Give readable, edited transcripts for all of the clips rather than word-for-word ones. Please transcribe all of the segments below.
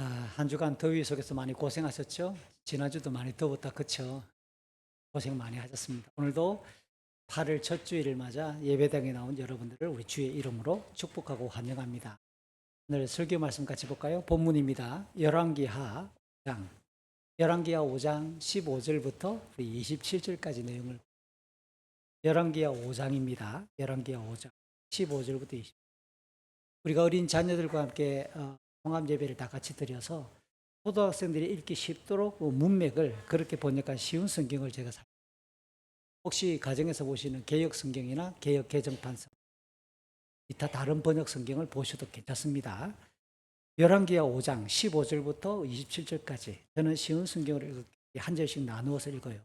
한 주간 더위 속에서 많이 고생하셨죠? 지난주도 많이 더웠다, 그쵸? 고생 많이 하셨습니다. 오늘도 8월 첫 주일을 맞아 예배당에 나온 여러분들을 우리 주의 이름으로 축복하고 환영합니다. 오늘 설교 말씀 같이 볼까요? 본문입니다. 열왕기하 5장, 열왕기하 5장 15절부터 우리 27절까지 내용을 열왕기하 5장입니다. 열왕기하 5장 15절부터 20. 우리가 어린 자녀들과 함께 통합 예배를 다 같이 드려서 초등학생들이 읽기 쉽도록 문맥을 그렇게 번역한 쉬운 성경을 제가 혹시 가정에서 보시는 개역 성경이나 개역 개정판 성경, 기타 다른 번역 성경을 보셔도 괜찮습니다. 열왕기하 5장 15절부터 27절까지 저는 쉬운 성경을 한 절씩 나누어서 읽어요.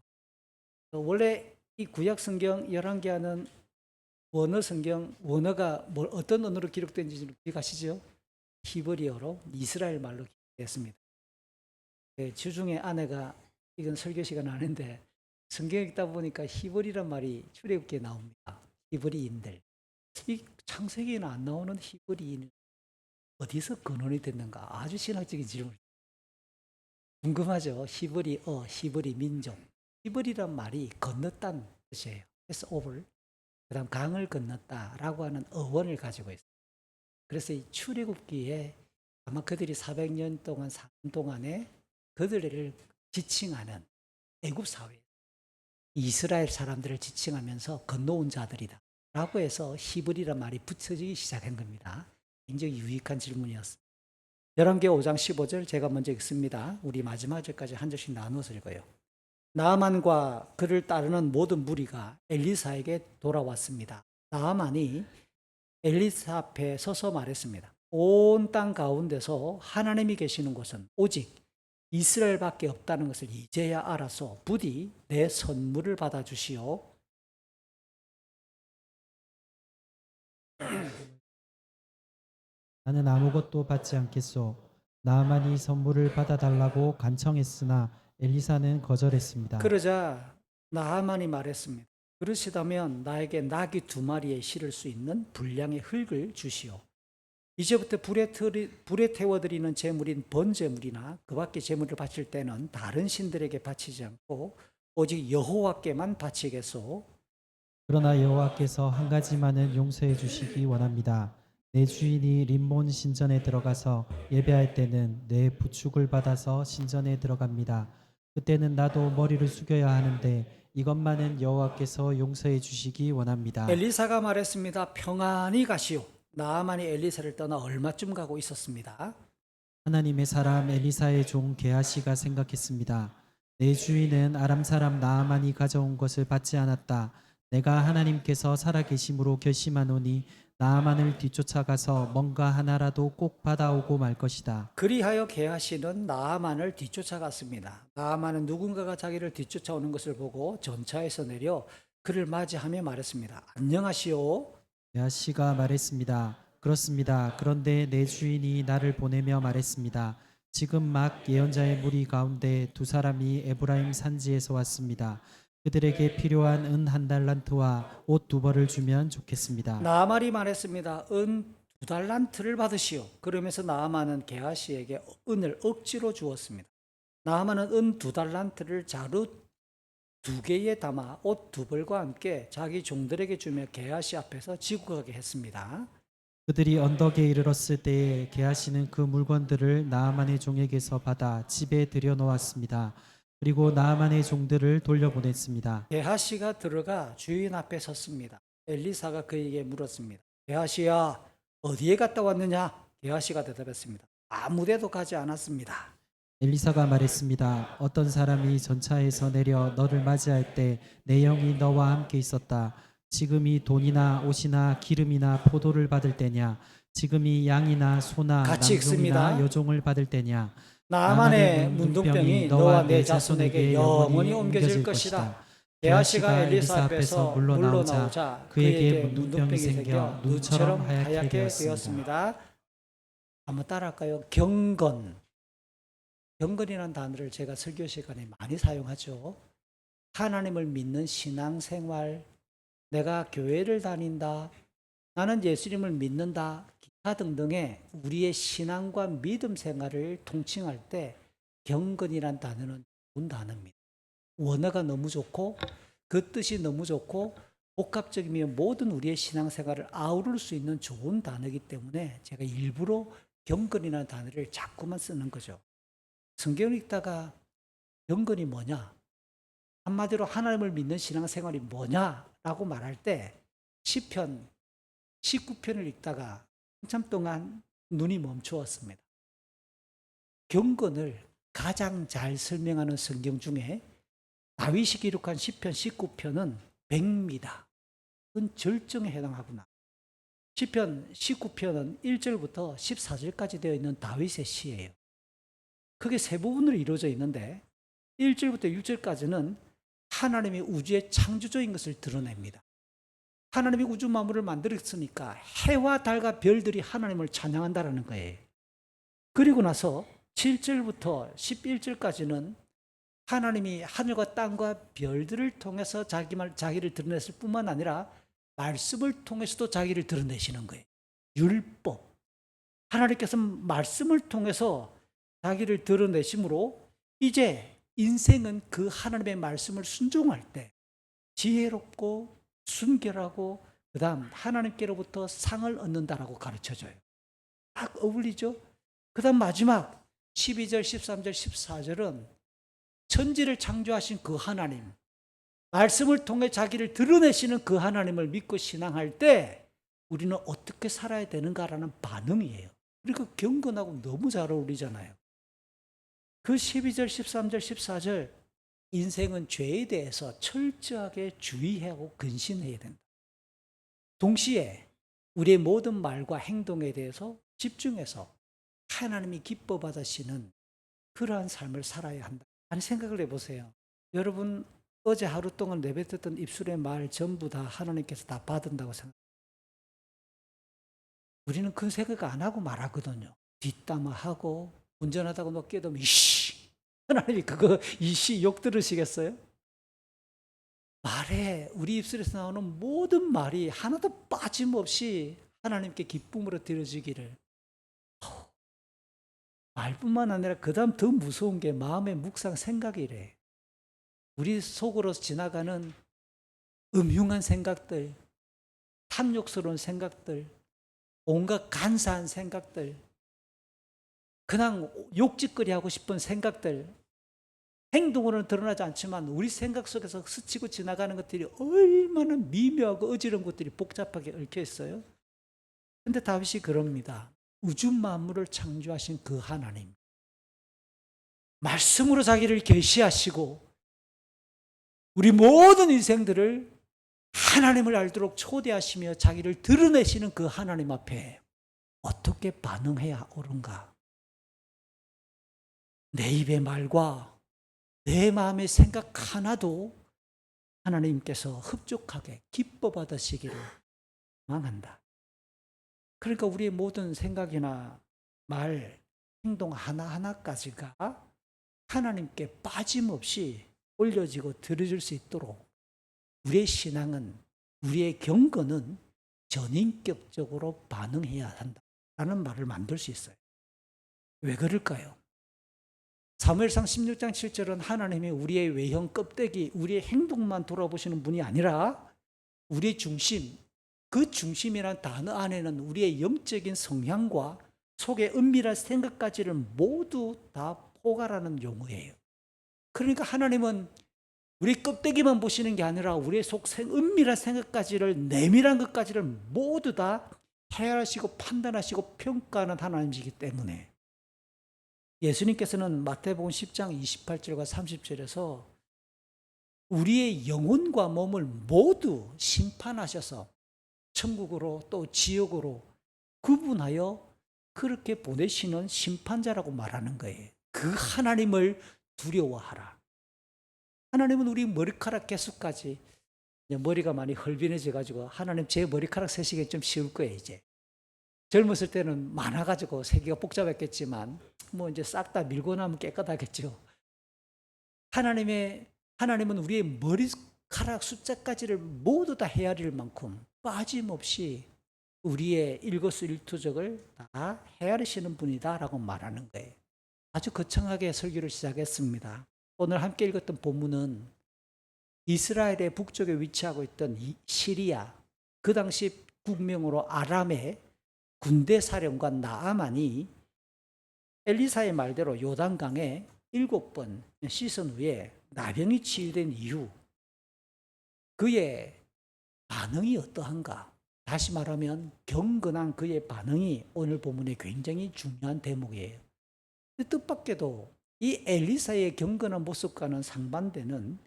원래 이 구약 성경 열왕기하는 원어 성경, 원어가 어떤 언어로 기록된지 기억하시죠? 히브리어로 이스라엘 말로 기록됐습니다. 주중에 아내가 이건 설교 시간 아닌데 성경 읽다 보니까 히브리란 말이 출애굽기에 나옵니다. 히브리인들. 이 창세기에는 안 나오는 히브리인 어디서 근원이 됐는가? 아주 신학적인 질문. 궁금하죠? 히브리어, 히브리 민족. 히브리란 말이 건넜다는 뜻이에요. 패스 오버. 그다음 강을 건넜다라고 하는 어원을 가지고 있어요. 그래서 이 출애굽기에 아마 그들이 400년 동안 사는 동안에 그들을 지칭하는 애굽 사회, 이스라엘 사람들을 지칭하면서 건너온 자들이다 라고 해서 히브리란 말이 붙여지기 시작한 겁니다. 굉장히 유익한 질문이었습니다. 열왕기하 5장 15절 제가 먼저 읽습니다. 우리 마지막 절까지 한 절씩 나누어서 읽어요. 나아만과 그를 따르는 모든 무리가 엘리사에게 돌아왔습니다. 나아만이 엘리사 앞에 서서 말했습니다. 온 땅 가운데서 하나님이 계시는 곳은 오직 이스라엘밖에 없다는 것을 이제야 알아서 부디 내 선물을 받아주시오. 나는 아무것도 받지 않겠소. 나아만이 선물을 받아달라고 간청했으나 엘리사는 거절했습니다. 그러자 나하만이 말했습니다. 그러시다면 나에게 나귀 2마리에 실을 수 있는 분량의 흙을 주시오. 이제부터 불에 태워드리는 제물인 번제물이나 그 밖의 제물을 바칠 때는 다른 신들에게 바치지 않고 오직 여호와께만 바치겠소. 그러나 여호와께서 한 가지만은 용서해 주시기 원합니다. 내 주인이 림몬 신전에 들어가서 예배할 때는 내 부축을 받아서 신전에 들어갑니다. 그때는 나도 머리를 숙여야 하는데 이것만은 여호와께서 용서해 주시기 원합니다. 엘리사가 말했습니다. 평안히 가시오. 나아만이 엘리사를 떠나 얼마쯤 가고 있었습니다. 하나님의 사람 엘리사의 종 게하시가 생각했습니다. 내 주인은 아람 사람 나아만이 가져온 것을 받지 않았다. 내가 하나님께서 살아계심으로 결심하노니 나아만을 뒤쫓아가서 뭔가 하나라도 꼭 받아오고 말 것이다. 그리하여 게하시는 나아만을 뒤쫓아갔습니다. 나아만은 누군가가 자기를 뒤쫓아오는 것을 보고 전차에서 내려 그를 맞이하며 말했습니다. 안녕하시오. 게하시가 말했습니다. 그렇습니다. 그런데 내 주인이 나를 보내며 말했습니다. 지금 막 예언자의 무리 가운데 2사람이 에브라임 산지에서 왔습니다. 그들에게 필요한 은 1달란트와 옷 2벌을 주면 좋겠습니다. 나아만이 말했습니다. 은 2달란트를 받으시오. 그러면서 나아만은 게하시에게 은을 억지로 주었습니다. 나아만은 은 2달란트를 자루 2개에 담아 옷 2벌과 함께 자기 종들에게 주며 게하시 앞에서 지고 가게 했습니다. 그들이 언덕에 이르렀을 때에 게하시는 그 물건들을 나아만의 종에게서 받아 집에 들여놓았습니다. 그리고 나아만의 종들을 돌려보냈습니다. 게하시가 들어가 주인 앞에 섰습니다. 엘리사가 그에게 물었습니다. 게하시야, 어디에 갔다 왔느냐? 게하시가 대답했습니다. 아무데도 가지 않았습니다. 엘리사가 말했습니다. 어떤 사람이 전차에서 내려 너를 맞이할 때 내 영이 너와 함께 있었다. 지금이 돈이나 옷이나 기름이나 포도를 받을 때냐? 지금이 양이나 소나 같이 남종이나 읽습니다. 여종을 받을 때냐? 나만의 문둥병이 너와 내 자손에게 영원히 옮겨질 것이다. 게하시가 엘리사 앞에서 물러나오자 그에게 문둥병이 생겨 눈처럼 하얗게 되었습니다. 한번 따라할까요? 경건. 경건이라는 단어를 제가 설교 시간에 많이 사용하죠. 하나님을 믿는 신앙생활, 내가 교회를 다닌다, 나는 예수님을 믿는다, 등등의 우리의 신앙과 믿음 생활을 통칭할 때 경건이란 단어는 좋은 단어입니다. 원어가 너무 좋고 그 뜻이 너무 좋고 복합적이며 모든 우리의 신앙생활을 아우를 수 있는 좋은 단어이기 때문에 제가 일부러 경건이라는 단어를 자꾸만 쓰는 거죠. 성경을 읽다가 경건이 뭐냐? 한마디로 하나님을 믿는 신앙생활이 뭐냐라고 말할 때 시편 19편을 읽다가 한참 동안 눈이 멈추었습니다. 경건을 가장 잘 설명하는 성경 중에 다윗이 기록한 시편 19편은 백미다. 그건 절정에 해당하구나. 시편 19편은 1절부터 14절까지 되어 있는 다윗의 시예요. 크게 세 부분으로 이루어져 있는데 1절부터 6절까지는 하나님이 우주의 창조주인 것을 드러냅니다. 하나님이 우주 만물을 만들었으니까 해와 달과 별들이 하나님을 찬양한다라는 거예요. 그리고 나서 7절부터 11절까지는 하나님이 하늘과 땅과 별들을 통해서 자기를 드러냈을 뿐만 아니라 말씀을 통해서도 자기를 드러내시는 거예요. 율법. 하나님께서 말씀을 통해서 자기를 드러내심으로 이제 인생은 그 하나님의 말씀을 순종할 때 지혜롭고 순결하고 그 다음 하나님께로부터 상을 얻는다라고 가르쳐줘요. 딱 어울리죠? 그 다음 마지막 12절, 13절, 14절은 천지를 창조하신 그 하나님, 말씀을 통해 자기를 드러내시는 그 하나님을 믿고 신앙할 때 우리는 어떻게 살아야 되는가라는 반응이에요. 그리고 경건하고 너무 잘 어울리잖아요. 그 12절, 13절, 14절 인생은 죄에 대해서 철저하게 주의하고 근신해야 된다. 동시에 우리의 모든 말과 행동에 대해서 집중해서 하나님이 기뻐 받으시는 그러한 삶을 살아야 한다. 아니 생각을 해보세요. 여러분 어제 하루 동안 내뱉었던 입술의 말 전부 다 하나님께서 다 받은다고 생각합니다. 우리는 그 생각 안 하고 말하거든요. 뒷담화하고 운전하다가 너 깨우면 이씨 하나님이 그거 이씨 욕 들으시겠어요? 말에 우리 입술에서 나오는 모든 말이 하나도 빠짐없이 하나님께 기쁨으로 드려지기를. 말뿐만 아니라 그 다음 더 무서운 게 마음의 묵상 생각이래. 우리 속으로 지나가는 음흉한 생각들, 탐욕스러운 생각들, 온갖 간사한 생각들, 그냥 욕짓거리 하고 싶은 생각들, 행동으로는 드러나지 않지만 우리 생각 속에서 스치고 지나가는 것들이 얼마나 미묘하고 어지러운 것들이 복잡하게 얽혀 있어요. 근데 다윗이 그럽니다. 우주 만물을 창조하신 그 하나님, 말씀으로 자기를 계시하시고 우리 모든 인생들을 하나님을 알도록 초대하시며 자기를 드러내시는 그 하나님 앞에 어떻게 반응해야 옳은가? 내 입의 말과 내 마음의 생각 하나도 하나님께서 흡족하게 기뻐 받으시기를 망한다. 그러니까 우리의 모든 생각이나 말, 행동 하나하나까지가 하나님께 빠짐없이 올려지고 드려질 수 있도록 우리의 신앙은, 우리의 경건은 전인격적으로 반응해야 한다라는 말을 만들 수 있어요. 왜 그럴까요? 사무엘상 16장 7절은 하나님이 우리의 외형 껍데기, 우리의 행동만 돌아보시는 분이 아니라 우리의 중심, 그 중심이라는 단어 안에는 우리의 영적인 성향과 속의 은밀한 생각까지를 모두 다 포괄하는 용어예요. 그러니까 하나님은 우리 껍데기만 보시는 게 아니라 우리의 속 은밀한 생각까지를, 내밀한 것까지를 모두 다 해결하시고 판단하시고 평가하는 하나님이기 때문에 예수님께서는 마태복음 10장 28절과 30절에서 우리의 영혼과 몸을 모두 심판하셔서 천국으로 또 지옥으로 구분하여 그렇게 보내시는 심판자라고 말하는 거예요. 그 하나님을 두려워하라. 하나님은 우리 머리카락 개수까지, 머리가 많이 헐빈해져가지고 하나님 제 머리카락 세시기 좀 쉬울 거예요. 이제 젊었을 때는 많아가지고 세기가 복잡했겠지만 뭐 이제 싹 다 밀고 나면 깨끗하겠죠. 하나님은 우리의 머리카락 숫자까지를 모두 다 헤아릴 만큼 빠짐없이 우리의 일거수일투족을 다 헤아리시는 분이다라고 말하는 거예요. 아주 거창하게 설교를 시작했습니다. 오늘 함께 읽었던 본문은 이스라엘의 북쪽에 위치하고 있던 시리아, 그 당시 국명으로 아람의 군대 사령관 나아만이 엘리사의 말대로 요단강에 7번 씻은 후에 나병이 치유된 이후 그의 반응이 어떠한가? 다시 말하면 경건한 그의 반응이 오늘 본문의 굉장히 중요한 대목이에요. 뜻밖에도 이 엘리사의 경건한 모습과는 상반되는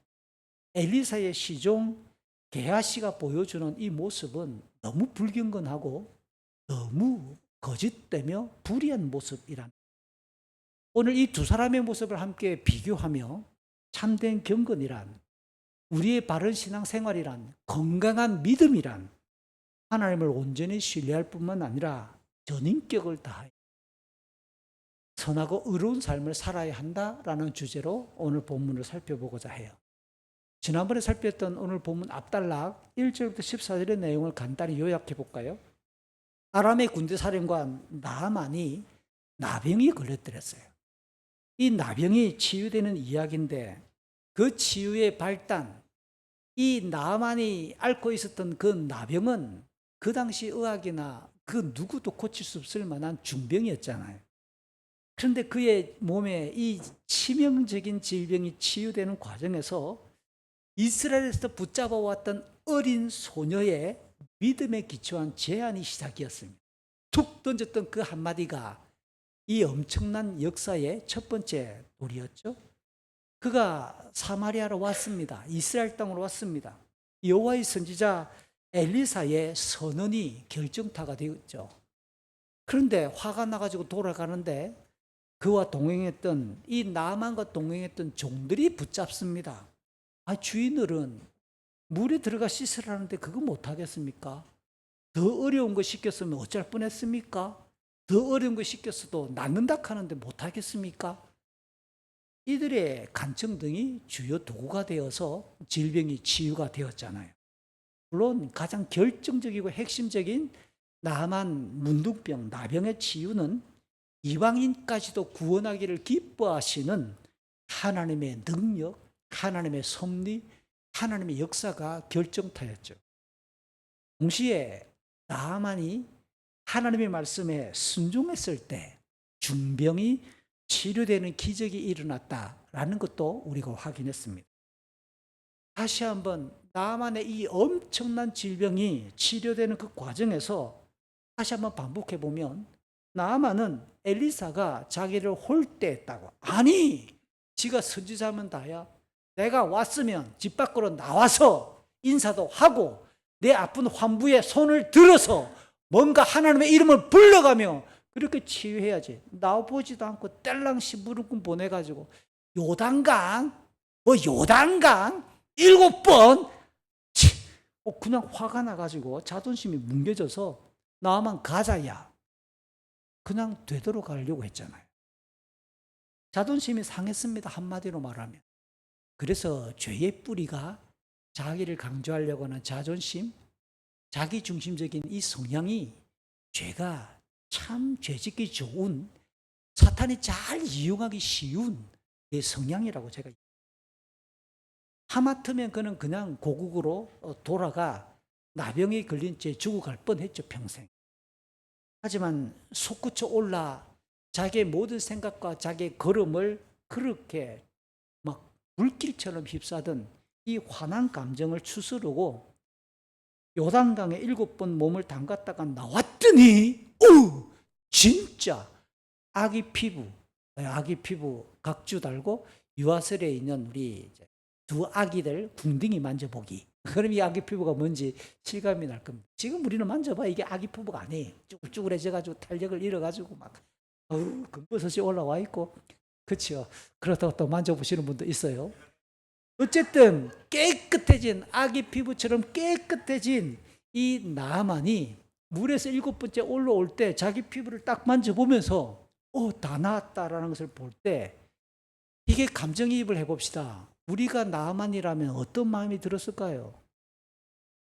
엘리사의 시종 게하시가 보여주는 이 모습은 너무 불경건하고 너무 거짓되며 불의한 모습이란. 오늘 이 두 사람의 모습을 함께 비교하며 참된 경건이란, 우리의 바른 신앙생활이란, 건강한 믿음이란 하나님을 온전히 신뢰할 뿐만 아니라 전인격을 다하여 선하고 의로운 삶을 살아야 한다라는 주제로 오늘 본문을 살펴보고자 해요. 지난번에 살폈던 오늘 본문 앞단락 1절부터 14절의 내용을 간단히 요약해 볼까요? 아람의 군대 사령관 나아만이 나병이 걸렸더랬어요. 이 나병이 치유되는 이야기인데 그 치유의 발단, 이 나아만이 앓고 있었던 그 나병은 그 당시 의학이나 그 누구도 고칠 수 없을 만한 중병이었잖아요. 그런데 그의 몸에 이 치명적인 질병이 치유되는 과정에서 이스라엘에서 붙잡아왔던 어린 소녀의 믿음에 기초한 제안이 시작이었습니다. 툭 던졌던 그 한마디가 이 엄청난 역사의 첫 번째 돌이었죠. 그가 사마리아로 왔습니다. 이스라엘 땅으로 왔습니다. 여호와의 선지자 엘리사의 선언이 결정타가 되었죠. 그런데 화가 나가지고 돌아가는데 그와 동행했던 이 나아만과 동행했던 종들이 붙잡습니다. 주인들은 물에 들어가 씻으라는데 그거 못하겠습니까? 더 어려운 거 시켰으면 어쩔 뻔했습니까? 더 어려운 거 시켰어도 낫는다 하는데 못하겠습니까? 이들의 간청 등이 주요 도구가 되어서 질병이 치유가 되었잖아요. 물론 가장 결정적이고 핵심적인 나만 문둥병, 나병의 치유는 이방인까지도 구원하기를 기뻐하시는 하나님의 능력, 하나님의 섭리, 하나님의 역사가 결정타였죠. 동시에 나아만이 하나님의 말씀에 순종했을 때 중병이 치료되는 기적이 일어났다라는 것도 우리가 확인했습니다. 다시 한번 나아만의 이 엄청난 질병이 치료되는 그 과정에서 다시 한번 반복해 보면 나아만은 엘리사가 자기를 홀대했다고. 아니, 지가 선지자면 다야. 내가 왔으면 집 밖으로 나와서 인사도 하고 내 아픈 환부에 손을 들어서 뭔가 하나님의 이름을 불러가며 그렇게 치유해야지. 나와보지도 않고 뗄랑시 무릎 보내가지고 요단강 7번 그냥 화가 나가지고 자존심이 뭉개져서 나만 가자야. 그냥 되돌아가려고 했잖아요. 자존심이 상했습니다. 한마디로 말하면. 그래서 죄의 뿌리가 자기를 강조하려고 하는 자존심, 자기중심적인 이 성향이 죄가 참 죄짓기 좋은, 사탄이 잘 이용하기 쉬운 이 성향이라고 제가. 하마터면 그는 그냥 고국으로 돌아가 나병에 걸린 채 죽어갈 뻔했죠, 평생. 하지만 솟구쳐 올라 자기의 모든 생각과 자기의 걸음을 그렇게 막 물길처럼 휩싸던 이 화난 감정을 추스르고 요단강에 7번 몸을 담갔다가 나왔더니 진짜 아기 피부 각주 달고 유아설에 있는 우리 두 아기들 궁둥이 만져보기. 그럼 이 아기 피부가 뭔지 실감이 날 겁니다. 지금 우리는 만져봐 이게 아기 피부가 아니에요. 쭈글쭈글해져가지고 탄력을 잃어가지고 막 금버섯이 올라와 있고, 그렇죠. 그렇다고 또 만져보시는 분도 있어요. 어쨌든 깨끗해진 아기 피부처럼 깨끗해진 이 나아만이 물에서 7번째 올라올 때 자기 피부를 딱 만져보면서 다 나았다라는 것을 볼 때 이게 감정이입을 해봅시다. 우리가 나아만이라면 어떤 마음이 들었을까요?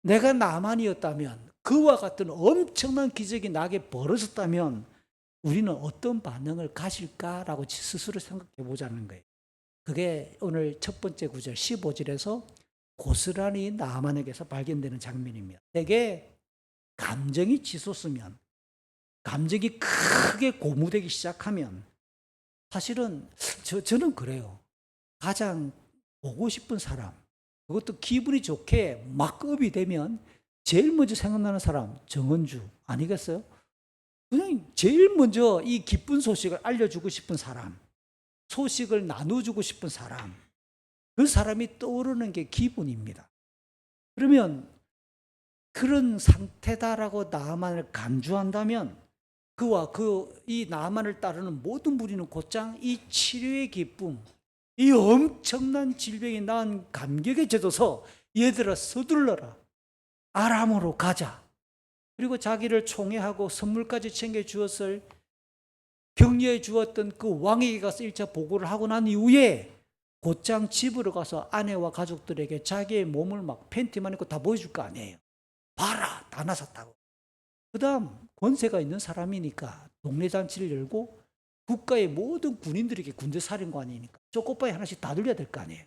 내가 나아만이었다면 그와 같은 엄청난 기적이 나게 벌어졌다면 우리는 어떤 반응을 가질까라고 스스로 생각해 보자는 거예요. 그게 오늘 첫 번째 구절 15절에서 고스란히 나만에게서 발견되는 장면입니다. 대개 감정이 치솟으면, 감정이 크게 고무되기 시작하면 사실은 저는 그래요. 가장 보고 싶은 사람, 그것도 기분이 좋게 막 업이 되면 제일 먼저 생각나는 사람 정은주 아니겠어요? 그냥 제일 먼저 이 기쁜 소식을 알려주고 싶은 사람, 소식을 나눠주고 싶은 사람, 그 사람이 떠오르는 게 기분입니다. 그러면 그런 상태다라고 나만을 간주한다면 그와 이 나만을 따르는 모든 무리는 곧장 이 치료의 기쁨, 이 엄청난 질병이 난 감격에 젖어서 얘들아 서둘러라, 아람으로 가자. 그리고 자기를 총애하고 선물까지 챙겨주었을, 격려해 주었던 그 왕에게 가서 1차 보고를 하고 난 이후에 곧장 집으로 가서 아내와 가족들에게 자기의 몸을 막 팬티만 입고 다 보여줄 거 아니에요. 봐라, 다 나섰다고. 그 다음 권세가 있는 사람이니까 동네 잔치를 열고 국가의 모든 군인들에게 군대 사령관이니까 초코파이 하나씩 다 들려야 될 거 아니에요.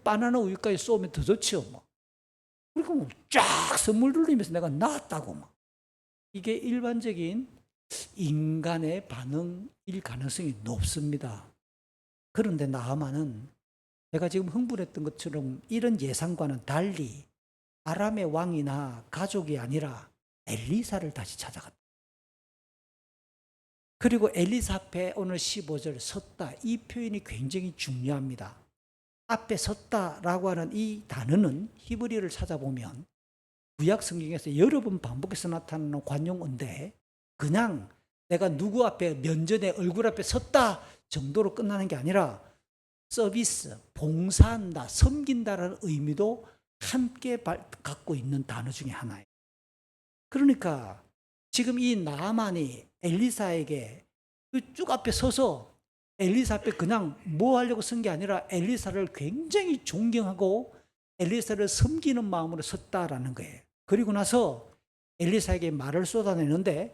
바나나 우유까지 쏘면 더 좋죠. 뭐. 그리고 쫙 선물 돌리면서 내가 나았다고. 막. 이게 일반적인 인간의 반응일 가능성이 높습니다. 그런데 나아만은 제가 지금 흥분했던 것처럼 이런 예상과는 달리 아람의 왕이나 가족이 아니라 엘리사를 다시 찾아갔다. 그리고 엘리사 앞에 오늘 15절 섰다. 이 표현이 굉장히 중요합니다. 앞에 섰다라고 하는 이 단어는 히브리어를 찾아보면 구약 성경에서 여러 번 반복해서 나타나는 관용어인데 그냥 내가 누구 앞에 면전에 얼굴 앞에 섰다 정도로 끝나는 게 아니라 서비스, 봉사한다, 섬긴다라는 의미도 함께 갖고 있는 단어 중에 하나예요. 그러니까 지금 이 나아만이 엘리사에게 쭉 앞에 서서 엘리사 앞에 그냥 뭐 하려고 선 게 아니라 엘리사를 굉장히 존경하고 엘리사를 섬기는 마음으로 섰다라는 거예요. 그리고 나서 엘리사에게 말을 쏟아내는데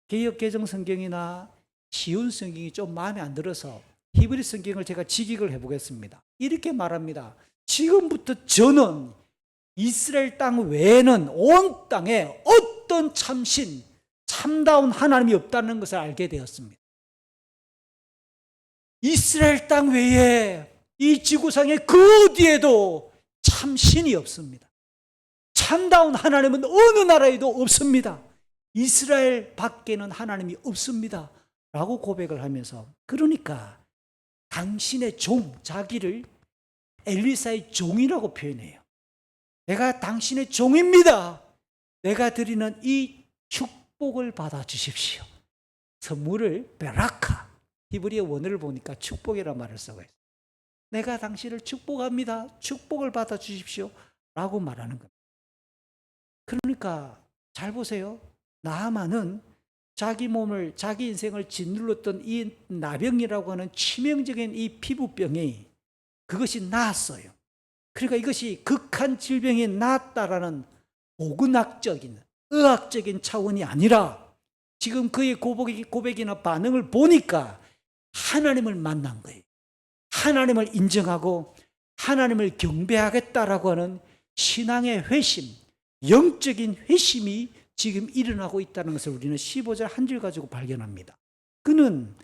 개역 개정 성경이나 쉬운 성경이 좀 마음에 안 들어서 히브리 성경을 제가 직역을 해보겠습니다. 이렇게 말합니다. 지금부터 저는 이스라엘 땅 외에는 온 땅에 어떤 참신, 참다운 하나님이 없다는 것을 알게 되었습니다. 이스라엘 땅 외에 이 지구상의 그 어디에도 참신이 없습니다. 참다운 하나님은 어느 나라에도 없습니다. 이스라엘 밖에는 하나님이 없습니다. 라고 고백을 하면서 그러니까 당신의 종, 자기를 엘리사의 종이라고 표현해요. 내가 당신의 종입니다. 내가 드리는 이 축복을 받아 주십시오. 선물을 베라카, 히브리어 원어를 보니까 축복이라는 말을 쓰고 있어요. 내가 당신을 축복합니다. 축복을 받아 주십시오. 라고 말하는 겁니다. 그러니까 잘 보세요. 나아만은 자기 몸을, 자기 인생을 짓눌렀던 이 나병이라고 하는 치명적인 이 피부병이 그것이 나았어요. 그러니까 이것이 극한 질병이 나았다라는 보근학적인, 의학적인 차원이 아니라 지금 그의 고백이나 반응을 보니까 하나님을 만난 거예요. 하나님을 인정하고 하나님을 경배하겠다라고 하는 신앙의 회심, 영적인 회심이 지금 일어나고 있다는 것을 우리는 15절 한 줄 가지고 발견합니다. 그는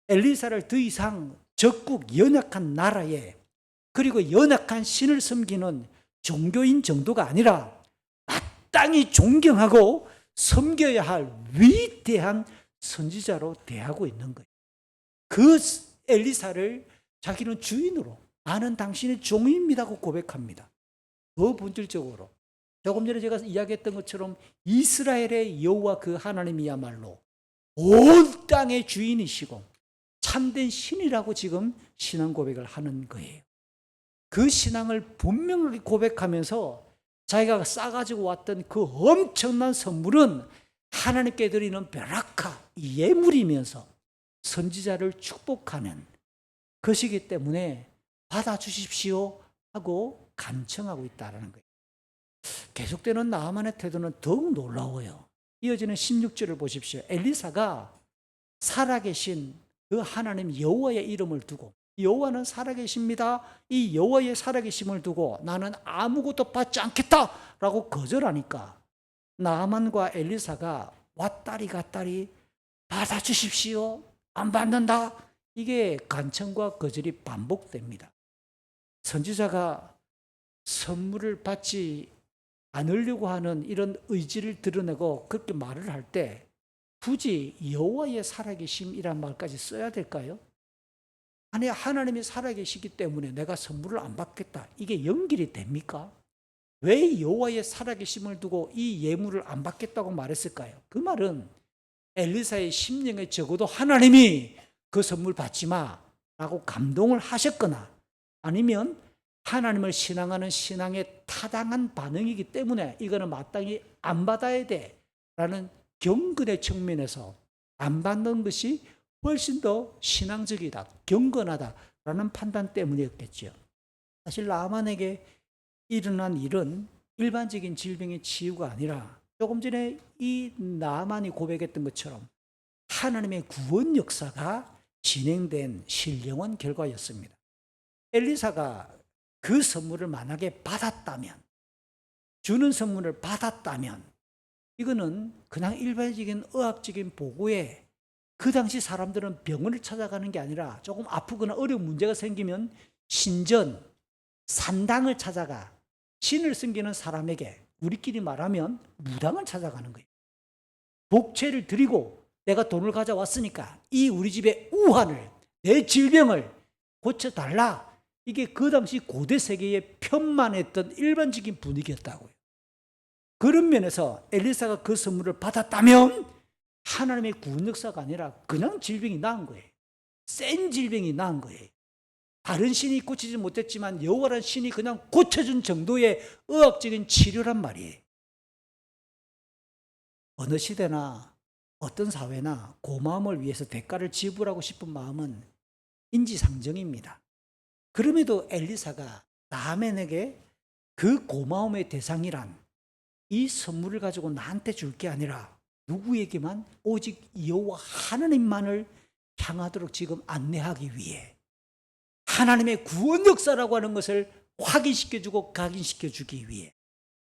엘리사를 더 이상 적국 연약한 나라에 그리고 연약한 신을 섬기는 종교인 정도가 아니라 마땅히 존경하고 섬겨야 할 위대한 선지자로 대하고 있는 거예요. 그 엘리사를 자기는 주인으로 나는 당신의 종입니다고 고백합니다. 더 본질적으로 조금 전에 제가 이야기했던 것처럼 이스라엘의 여호와 그 하나님이야말로 온 땅의 주인이시고 참된 신이라고 지금 신앙 고백을 하는 거예요. 그 신앙을 분명히 고백하면서 자기가 싸가지고 왔던 그 엄청난 선물은 하나님께 드리는 베라카, 예물이면서 선지자를 축복하는 것이기 때문에 받아주십시오 하고 간청하고 있다는 거예요. 계속되는 나아만의 태도는 더욱 놀라워요. 이어지는 16절을 보십시오. 엘리사가 살아계신 그 하나님 여호와의 이름을 두고, 여호와는 살아계십니다. 이 여호와의 살아계심을 두고 나는 아무것도 받지 않겠다라고 거절하니까 나아만과 엘리사가 왔다리 갔다리 받아주십시오. 안 받는다. 이게 간청과 거절이 반복됩니다. 선지자가 선물을 받지 않으려고 하는 이런 의지를 드러내고 그렇게 말을 할 때 굳이 여호와의 살아계심이란 말까지 써야 될까요? 아니, 하나님이 살아계시기 때문에 내가 선물을 안 받겠다. 이게 연결이 됩니까? 왜 여호와의 살아계심을 두고 이 예물을 안 받겠다고 말했을까요? 그 말은 엘리사의 심령에 적어도 하나님이 그 선물 받지 마라고 감동을 하셨거나 아니면 하나님을 신앙하는 신앙에 타당한 반응이기 때문에 이거는 마땅히 안 받아야 돼라는 경건의 측면에서 안 받는 것이 훨씬 더 신앙적이다, 경건하다라는 판단 때문이었겠죠. 사실 나아만에게 일어난 일은 일반적인 질병의 치유가 아니라 조금 전에 이 나아만이 고백했던 것처럼 하나님의 구원 역사가 진행된 신령한 결과였습니다. 엘리사가 그 선물을 만약에 받았다면, 주는 선물을 받았다면 이거는 그냥 일반적인 의학적인 보고에 그 당시 사람들은 병원을 찾아가는 게 아니라 조금 아프거나 어려운 문제가 생기면 신전, 산당을 찾아가 신을 섬기는 사람에게 우리끼리 말하면 무당을 찾아가는 거예요. 복채를 드리고 내가 돈을 가져왔으니까 이 우리 집의 우환을, 내 질병을 고쳐달라. 이게 그 당시 고대 세계에 편만했던 일반적인 분위기였다고요. 그런 면에서 엘리사가 그 선물을 받았다면 하나님의 구원 역사가 아니라 그냥 질병이 나은 거예요. 센 질병이 나은 거예요. 다른 신이 고치지 못했지만 여호와라는 신이 그냥 고쳐준 정도의 의학적인 치료란 말이에요. 어느 시대나 어떤 사회나 고마움을 위해서 대가를 지불하고 싶은 마음은 인지상정입니다. 그럼에도 엘리사가 나아만에게 그 고마움의 대상이란 이 선물을 가지고 나한테 줄 게 아니라 누구에게만 오직 여호와 하나님만을 향하도록 지금 안내하기 위해 하나님의 구원 역사라고 하는 것을 확인시켜주고 각인시켜주기 위해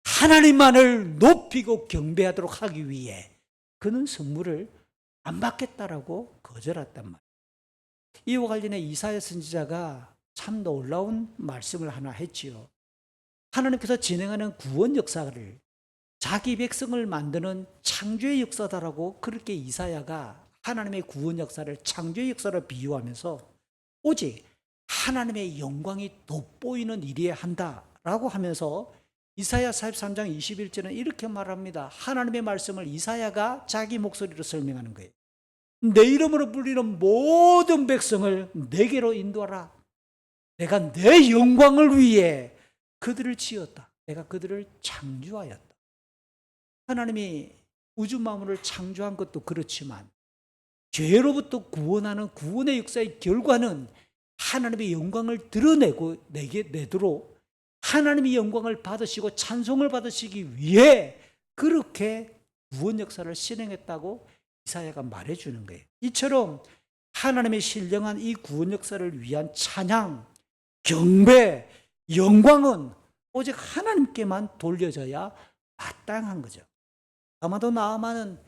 하나님만을 높이고 경배하도록 하기 위해 그는 선물을 안 받겠다라고 거절했단 말이에요. 이와 관련해 이사야 선지자가 참 놀라운 말씀을 하나 했지요. 하나님께서 진행하는 구원 역사를 자기 백성을 만드는 창조의 역사다라고 그렇게 이사야가 하나님의 구원 역사를 창조의 역사로 비유하면서 오직 하나님의 영광이 돋보이는 일이어야 한다라고 하면서 이사야 43장 21절은 이렇게 말합니다. 하나님의 말씀을 이사야가 자기 목소리로 설명하는 거예요. 내 이름으로 불리는 모든 백성을 내게로 인도하라. 내가 내 영광을 위해 그들을 지었다. 내가 그들을 창조하였다. 하나님이 우주 만물을 창조한 것도 그렇지만 죄로부터 구원하는 구원의 역사의 결과는 하나님의 영광을 드러내고 내도록 하나님의 영광을 받으시고 찬송을 받으시기 위해 그렇게 구원 역사를 실행했다고 이사야가 말해주는 거예요. 이처럼 하나님의 신령한 이 구원 역사를 위한 찬양, 경배, 영광은 오직 하나님께만 돌려져야 마땅한 거죠. 아마도 나아만은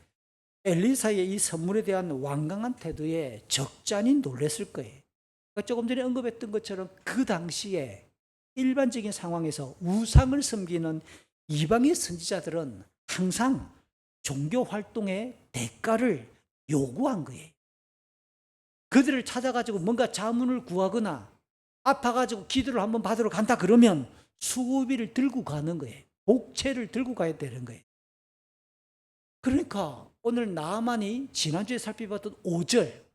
엘리사의 이 선물에 대한 완강한 태도에 적잖이 놀랐을 거예요. 그러니까 조금 전에 언급했던 것처럼 그 당시에 일반적인 상황에서 우상을 섬기는 이방의 선지자들은 항상 종교 활동의 대가를 요구한 거예요. 그들을 찾아가지고 뭔가 자문을 구하거나 아파가지고 기도를 한번 받으러 간다 그러면 수고비를 들고 가는 거예요. 복채를 들고 가야 되는 거예요. 그러니까 오늘 나아만이 지난주에 살펴봤던 5절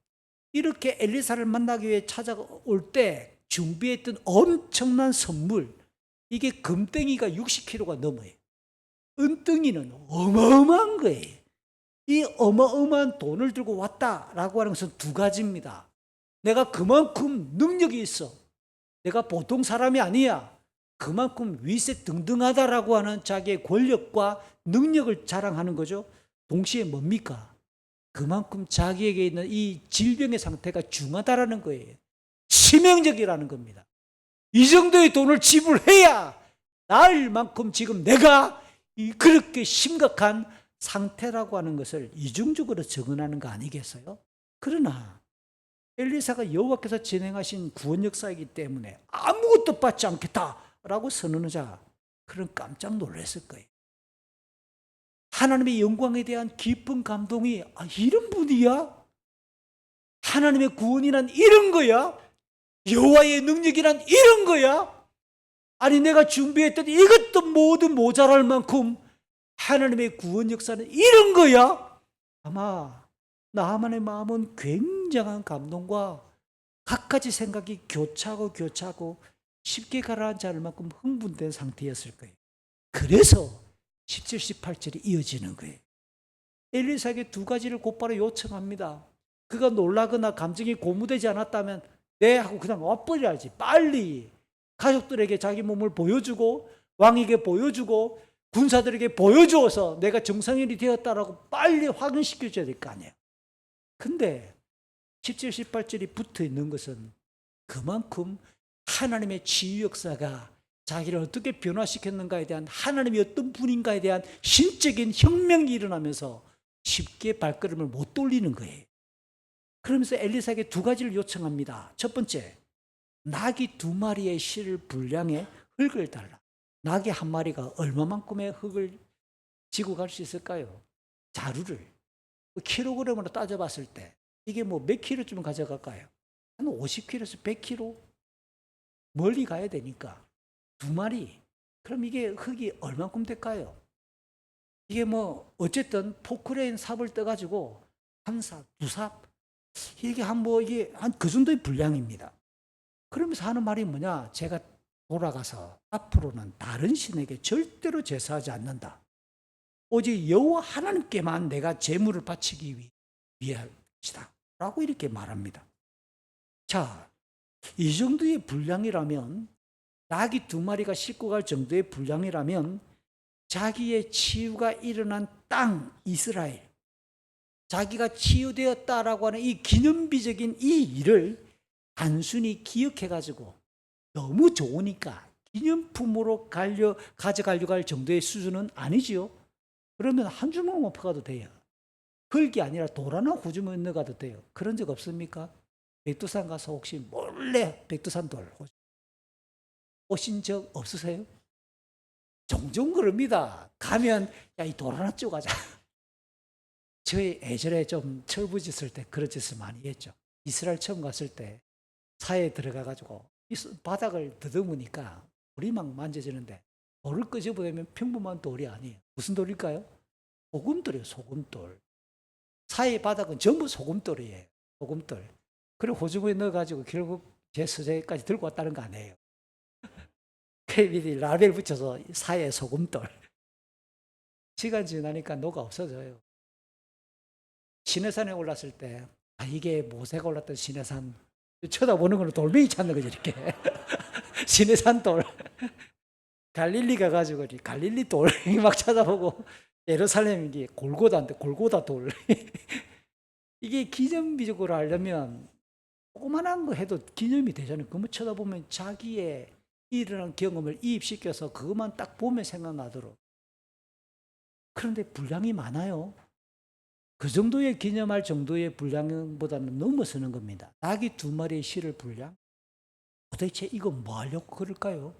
이렇게 엘리사를 만나기 위해 찾아올 때 준비했던 엄청난 선물, 이게 금덩이가 60kg가 넘어요. 은덩이는 어마어마한 거예요. 이 어마어마한 돈을 들고 왔다라고 하는 것은 두 가지입니다. 내가 그만큼 능력이 있어. 내가 보통 사람이 아니야. 그만큼 위세등등하다라고 하는 자기의 권력과 능력을 자랑하는 거죠. 동시에 뭡니까? 그만큼 자기에게 있는 이 질병의 상태가 중하다라는 거예요. 치명적이라는 겁니다. 이 정도의 돈을 지불해야 나을 만큼 지금 내가 그렇게 심각한 상태라고 하는 것을 이중적으로 적응하는 거 아니겠어요? 그러나 엘리사가 여호와께서 진행하신 구원 역사이기 때문에 아무것도 받지 않겠다라고 선언하자 그런 깜짝 놀랐을 거예요. 하나님의 영광에 대한 깊은 감동이 이런 분이야? 하나님의 구원이란 이런 거야? 여호와의 능력이란 이런 거야? 아니 내가 준비했던 이것도 모두 모자랄 만큼 하나님의 구원 역사는 이런 거야? 아마 나만의 마음은 굉장한 감동과 갖가지 생각이 교차하고 쉽게 가라앉지 않을 만큼 흥분된 상태였을 거예요. 그래서 17, 18절이 이어지는 거예요. 엘리사에게 두 가지를 곧바로 요청합니다. 그가 놀라거나 감정이 고무되지 않았다면 네 하고 그냥 와버려야지. 빨리 가족들에게 자기 몸을 보여주고 왕에게 보여주고 군사들에게 보여주어서 내가 정상인이 되었다라고 빨리 확인시켜줘야 될 거 아니에요. 근데 17, 18절이 붙어 있는 것은 그만큼 하나님의 치유 역사가 자기를 어떻게 변화시켰는가에 대한 하나님이 어떤 분인가에 대한 신적인 혁명이 일어나면서 쉽게 발걸음을 못 돌리는 거예요. 그러면서 엘리사에게 두 가지를 요청합니다. 첫 번째, 낙이 2마리의 실을 분량의 흙을 달라. 낙이 한 마리가 얼마만큼의 흙을 지고 갈 수 있을까요? 자루를 킬로그램으로 따져봤을 때 이게 뭐 몇 킬로쯤 가져갈까요? 한 50킬로에서 100킬로? 멀리 가야 되니까 2마리. 그럼 이게 흙이 얼마큼 될까요? 이게 뭐 어쨌든 포크레인 삽을 떠가지고 한 삽, 두 삽, 이게 이게 한 그 정도의 분량입니다. 그러면서 하는 말이 뭐냐? 제가 돌아가서 앞으로는 다른 신에게 절대로 제사하지 않는다. 오직 여호와 하나님께만 내가 제물을 바치기 위할 것이다. 라고 이렇게 말합니다. 자, 이 정도의 분량이라면, 낙이 2마리가 싣고 갈 정도의 분량이라면 자기의 치유가 일어난 땅 이스라엘, 자기가 치유되었다라고 하는 이 기념비적인 이 일을 단순히 기억해가지고 너무 좋으니까 기념품으로 가져가려고 할 정도의 수준은 아니지요. 그러면 한 주먹만 퍼가도 돼요. 흙이 아니라 돌 하나 호주머니에 넣어가도 돼요. 그런 적 없습니까? 백두산 가서 혹시 몰래 백두산 돌 오신 적 없으세요? 종종 그럽니다. 가면 야, 이 돌 하나 쭉 가자. 저희 예전에 좀 철부짓을 때 그런 짓을 많이 했죠. 이스라엘 처음 갔을 때 사에 들어가가지고 바닥을 더듬으니까 돌이 막 만져지는데 돌을 끄집어내면 평범한 돌이 아니에요. 무슨 돌일까요? 소금돌이에요. 소금돌. 사의 바닥은 전부 소금돌이에요. 소금돌. 그리고 호주머니에 넣어가지고 결국 제 서재까지 들고 왔다는 거 아니에요. KBD 라벨 붙여서 사의 소금돌. 시간 지나니까 녹아 없어져요. 시내산에 올랐을 때 이게 모세가 올랐던 시내산 쳐다보는 거는 돌멩이 찾는 거죠. 이렇게 시내산 돌. 갈릴리 가가지고 갈릴리 돌 막 찾아보고 예루살렘 이게 골고다인데 골고다 돌. 이게 기념비적으로 하려면 조그만한 거 해도 기념이 되잖아요. 그거 쳐다보면 자기의 일어난 경험을 이입시켜서 그것만 딱 보면 생각나도록. 그런데 분량이 많아요. 그 정도의 기념할 정도의 분량보다는 넘어서는 겁니다. 낙이 2마리의 실을 분량? 도대체 이거 뭐 하려고 그럴까요?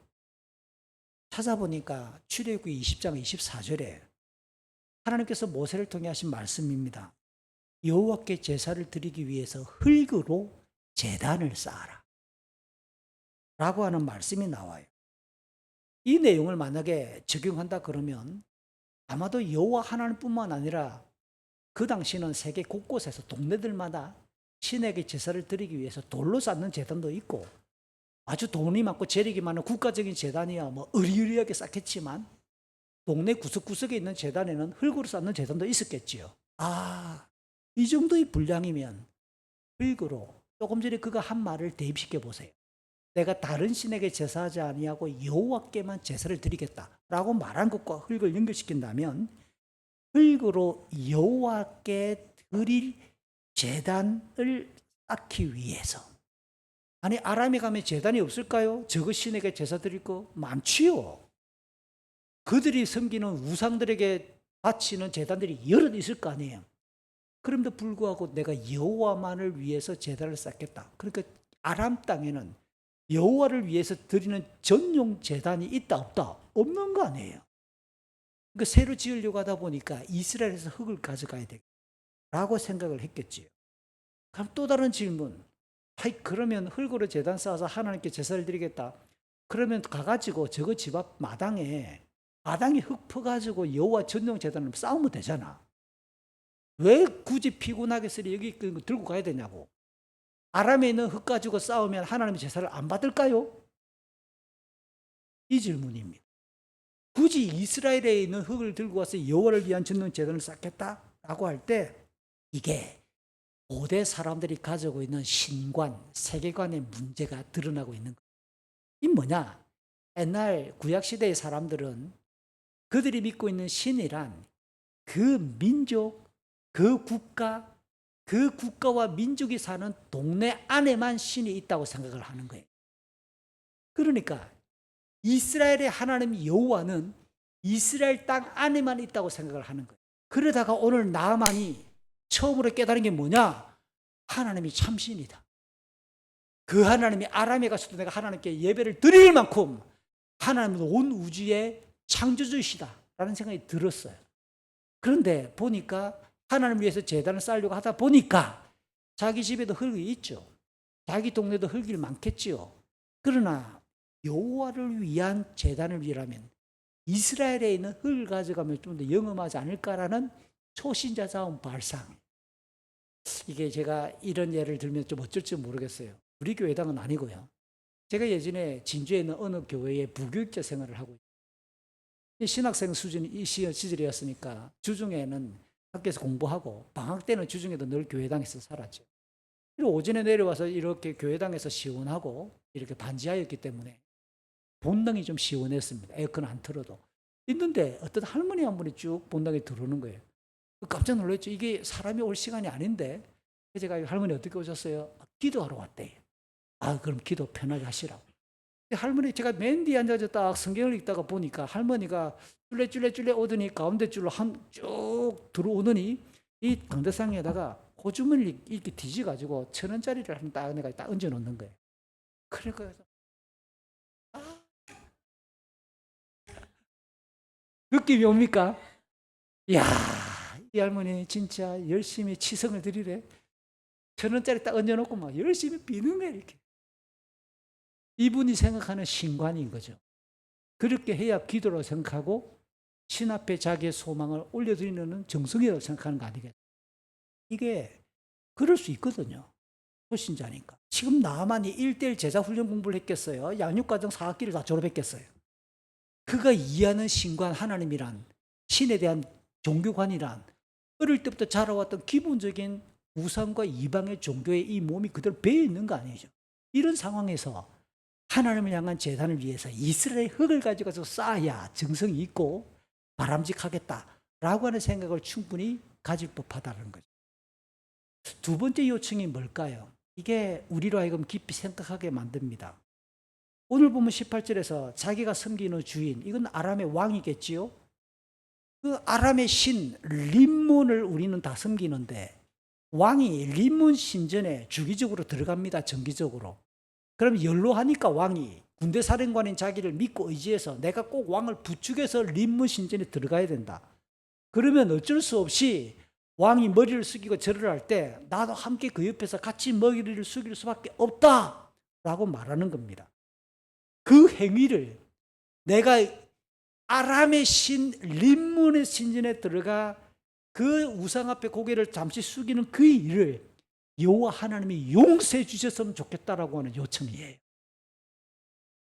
찾아보니까 출애굽기 20장 24절에 하나님께서 모세를 통해 하신 말씀입니다. 여호와께 제사를 드리기 위해서 흙으로 제단을 쌓아라 라고 하는 말씀이 나와요. 이 내용을 만약에 적용한다 그러면 아마도 여호와 하나님뿐만 아니라 그 당시는 세계 곳곳에서 동네들마다 신에게 제사를 드리기 위해서 돌로 쌓는 제단도 있고 아주 돈이 많고 재력이 많은 국가적인 제단이야 뭐 으리으리하게 쌓겠지만 동네 구석구석에 있는 제단에는 흙으로 쌓는 제단도 있었겠지요. 이 정도의 분량이면 흙으로 조금 전에 그가 한 말을 대입시켜 보세요. 내가 다른 신에게 제사하지 아니하고 여호와께만 제사를 드리겠다라고 말한 것과 흙을 연결시킨다면 흙으로 여호와께 드릴 제단을 쌓기 위해서, 아니 아람에 가면 제단이 없을까요? 저그 신에게 제사 드릴 거 많지요. 그들이 섬기는 우상들에게 바치는 제단들이 여럿 있을 거 아니에요. 그럼에도 불구하고 내가 여호와만을 위해서 제단을 쌓겠다. 그러니까 아람 땅에는 여호와를 위해서 드리는 전용 제단이 있다 없다? 없는 거 아니에요. 그러니까 새로 지으려고 하다 보니까 이스라엘에서 흙을 가져가야 되겠다라고 생각을 했겠지요. 그럼 또 다른 질문. 그러면 흙으로 제단 쌓아서 하나님께 제사를 드리겠다. 그러면 가가지고 저거 집 앞 마당에 흙 퍼가지고 여호와 전용 제단을 쌓으면 되잖아. 왜 굳이 피곤하게 쓰리 여기 들고 가야 되냐고. 아람에 있는 흙 가지고 싸우면 하나님의 제사를 안 받을까요? 이 질문입니다. 굳이 이스라엘에 있는 흙을 들고 와서 여호와를 위한 전용 제단을 쌓겠다라고 할 때 이게 고대 사람들이 가지고 있는 신관, 세계관의 문제가 드러나고 있는 거예요. 이 뭐냐? 옛날 구약시대의 사람들은 그들이 믿고 있는 신이란 그 민족, 그 국가와 민족이 사는 동네 안에만 신이 있다고 생각을 하는 거예요. 그러니까 이스라엘의 하나님 여호와는 이스라엘 땅 안에만 있다고 생각을 하는 거예요. 그러다가 오늘 나아만이 처음으로 깨달은 게 뭐냐? 하나님이 참신이다. 그 하나님이 아람에 가서도 내가 하나님께 예배를 드릴 만큼 하나님은 온 우주의 창조주이시다라는 생각이 들었어요. 그런데 보니까 하나님을 위해서 제단을 쌓으려고 하다 보니까 자기 집에도 흙이 있죠. 자기 동네도 흙이 많겠지요. 그러나 여호와를 위한 제단을 위하면 이스라엘에 있는 흙을 가져가면 좀 더 영험하지 않을까라는 초신자자원 발상. 이게 제가 이런 예를 들면 좀 어쩔지 모르겠어요. 우리 교회당은 아니고요. 제가 예전에 진주에 있는 어느 교회에 부교육자 생활을 하고 있어요. 신학생 수준이 이 시절이었으니까 주중에는 학교에서 공부하고 방학 때는 주중에도 늘 교회당에서 살았죠. 그리고 오전에 내려와서 이렇게 교회당에서 시원하고 이렇게 반지하였기 때문에 본당이 좀 시원했습니다. 에어컨 안 틀어도. 있는데 어떤 할머니 한 분이 쭉 본당에 들어오는 거예요. 깜짝 놀랐죠. 이게 사람이 올 시간이 아닌데. 제가 할머니 어떻게 오셨어요? 기도하러 왔대요. 아, 그럼 기도 편하게 하시라고. 할머니, 제가 맨 뒤에 앉아서 딱 성경을 읽다가 보니까 할머니가 쫄래쫄래 오더니 가운데 줄로 쭉 들어오더니 이 강대상에다가 호주머니를 이렇게 뒤져가지고 1,000원짜리를 딱 내가 딱 얹어 놓는 거예요. 그러니까 느낌이 옵니까? 이야, 이 할머니 진짜 열심히 치성을 드리래. 1,000원짜리 딱 얹어놓고 막 열심히 비는 거야, 이렇게. 이분이 생각하는 신관인 거죠. 그렇게 해야 기도라고 생각하고 신 앞에 자기의 소망을 올려드리는 정성이라고 생각하는 거 아니겠어요? 이게 그럴 수 있거든요. 초신자니까. 지금 나만이 1:1 제자훈련 공부를 했겠어요? 양육과정 4학기를 다 졸업했겠어요? 그가 이해하는 신관 하나님이란, 신에 대한 종교관이란 어릴 때부터 자라왔던 기본적인 우상과 이방의 종교에 이 몸이 그대로 배어 있는 거 아니죠. 이런 상황에서 하나님을 향한 제단을 위해서 이스라엘 흙을 가지고서 쌓아야 정성이 있고 바람직하겠다라고 하는 생각을 충분히 가질 법하다는 거죠. 두 번째 요청이 뭘까요? 이게 우리로 하여금 깊이 생각하게 만듭니다. 오늘 보면 18절에서 자기가 섬기는 주인, 이건 아람의 왕이겠지요. 그 아람의 신 림몬을 우리는 다 섬기는데 왕이 림몬 신전에 주기적으로 들어갑니다. 정기적으로. 그럼 연로하니까 왕이 군대 사령관인 자기를 믿고 의지해서 내가 꼭 왕을 부축해서 림몬 신전에 들어가야 된다. 그러면 어쩔 수 없이 왕이 머리를 숙이고 절을 할 때 나도 함께 그 옆에서 같이 머리를 숙일 수밖에 없다라고 말하는 겁니다. 그 행위를 내가 아람의 신 림몬의 신전에 들어가 그 우상 앞에 고개를 잠시 숙이는 그 일을 여호와 하나님이 용서해 주셨으면 좋겠다라고 하는 요청이에요.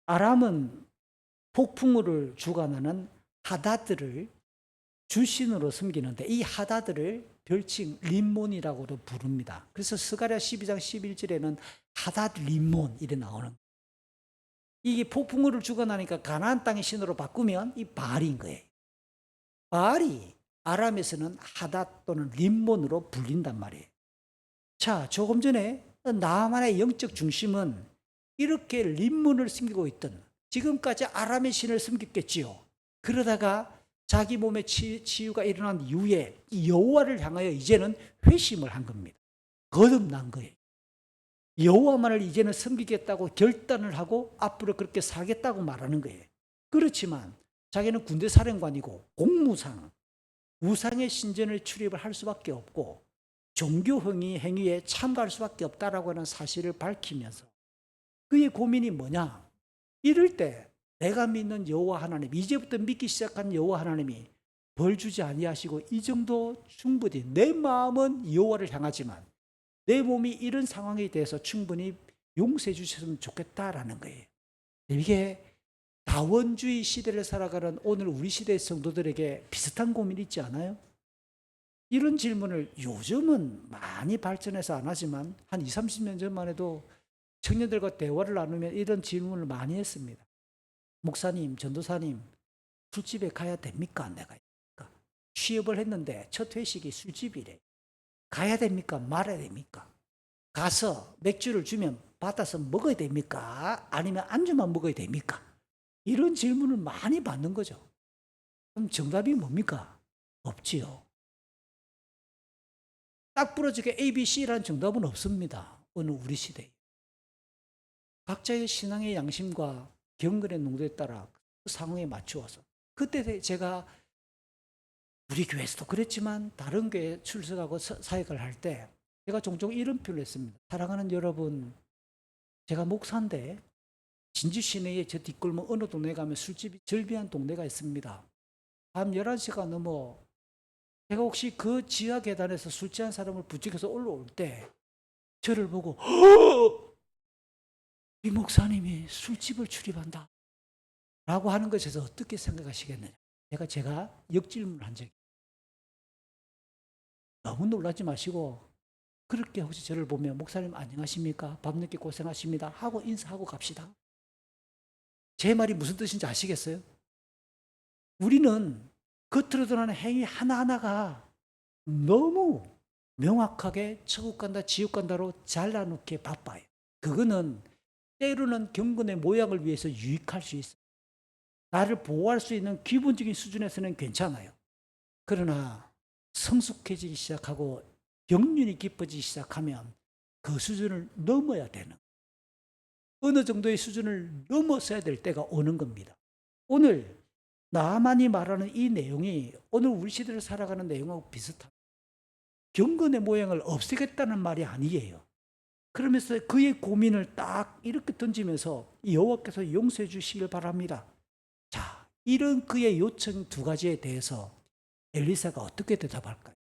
아람은 폭풍우를 주관하는 하다드를 주신으로 섬기는데 이 하다드를 별칭 림몬이라고도 부릅니다. 그래서 스가랴 12장 11절에는 하닷 림몬 이래 나오는 이게 폭풍우를 주고 나니까 가나안 땅의 신으로 바꾸면 이 바알인 거예요. 바알이 아람에서는 하닷 또는 림몬으로 불린단 말이에요. 자, 조금 전에 나아만의 영적 중심은 이렇게 림몬을 섬기고 있던, 지금까지 아람의 신을 섬겼겠지요. 그러다가 자기 몸에 치유가 일어난 이후에 여호와를 향하여 이제는 회심을 한 겁니다. 거듭난 거예요. 여호와만을 이제는 섬기겠다고 결단을 하고 앞으로 그렇게 살겠다고 말하는 거예요. 그렇지만 자기는 군대 사령관이고 공무상, 우상의 신전을 출입을 할 수밖에 없고 종교 행위에 참가할 수밖에 없다라고 하는 사실을 밝히면서 그의 고민이 뭐냐? 이럴 때 내가 믿는 여호와 하나님, 이제부터 믿기 시작한 여호와 하나님이 벌 주지 아니하시고 이 정도 충분히 내 마음은 여호와를 향하지만 내 몸이 이런 상황에 대해서 충분히 용서해 주셨으면 좋겠다라는 거예요. 이게 다원주의 시대를 살아가는 오늘 우리 시대의 성도들에게 비슷한 고민이 있지 않아요? 이런 질문을 요즘은 많이 발전해서 안 하지만 한 20, 30년 전만 해도 청년들과 대화를 나누면 이런 질문을 많이 했습니다. 목사님, 전도사님, 술집에 가야 됩니까? 안 가야 됩니까? 취업을 했는데 첫 회식이 술집이래. 가야 됩니까? 말아야 됩니까? 가서 맥주를 주면 받아서 먹어야 됩니까? 아니면 안주만 먹어야 됩니까? 이런 질문을 많이 받는 거죠. 그럼 정답이 뭡니까? 없지요. 딱 부러지게 A, B, C라는 정답은 없습니다. 어느 우리 시대에. 각자의 신앙의 양심과 경건의 농도에 따라 그 상황에 맞추어서. 그때 제가 우리 교회에서도 그랬지만 다른 교회에 출석하고 사역을 할 때 제가 종종 이런 표현을 했습니다. 사랑하는 여러분, 제가 목사인데 진주 시내에 저 뒷골목 어느 동네에 가면 술집이 절비한 동네가 있습니다. 밤 11시가 넘어 제가 혹시 그 지하 계단에서 술 취한 사람을 부축해서 올라올 때 저를 보고 이 목사님이 술집을 출입한다 라고 하는 것에 대해서 어떻게 생각하시겠느냐. 제가 역질문을 한 적이 너무 놀라지 마시고 그렇게 혹시 저를 보면 목사님 안녕하십니까? 밤늦게 고생하십니다 하고 인사하고 갑시다. 제 말이 무슨 뜻인지 아시겠어요? 우리는 겉으로 드러나는 행위 하나하나가 너무 명확하게 천국 간다 지옥 간다로 잘라놓기에 바빠요. 그거는 때로는 경건의 모양을 위해서 유익할 수 있어요. 나를 보호할 수 있는 기본적인 수준에서는 괜찮아요. 그러나 성숙해지기 시작하고 경륜이 깊어지기 시작하면 그 수준을 넘어야 되는, 어느 정도의 수준을 넘어서야 될 때가 오는 겁니다. 오늘 나만이 말하는 이 내용이 오늘 우리 시대를 살아가는 내용하고 비슷합니다. 경건의 모양을 없애겠다는 말이 아니에요. 그러면서 그의 고민을 딱 이렇게 던지면서 여호와께서 용서해 주시길 바랍니다. 자, 이런 그의 요청 두 가지에 대해서 엘리사가 어떻게 대답할까요?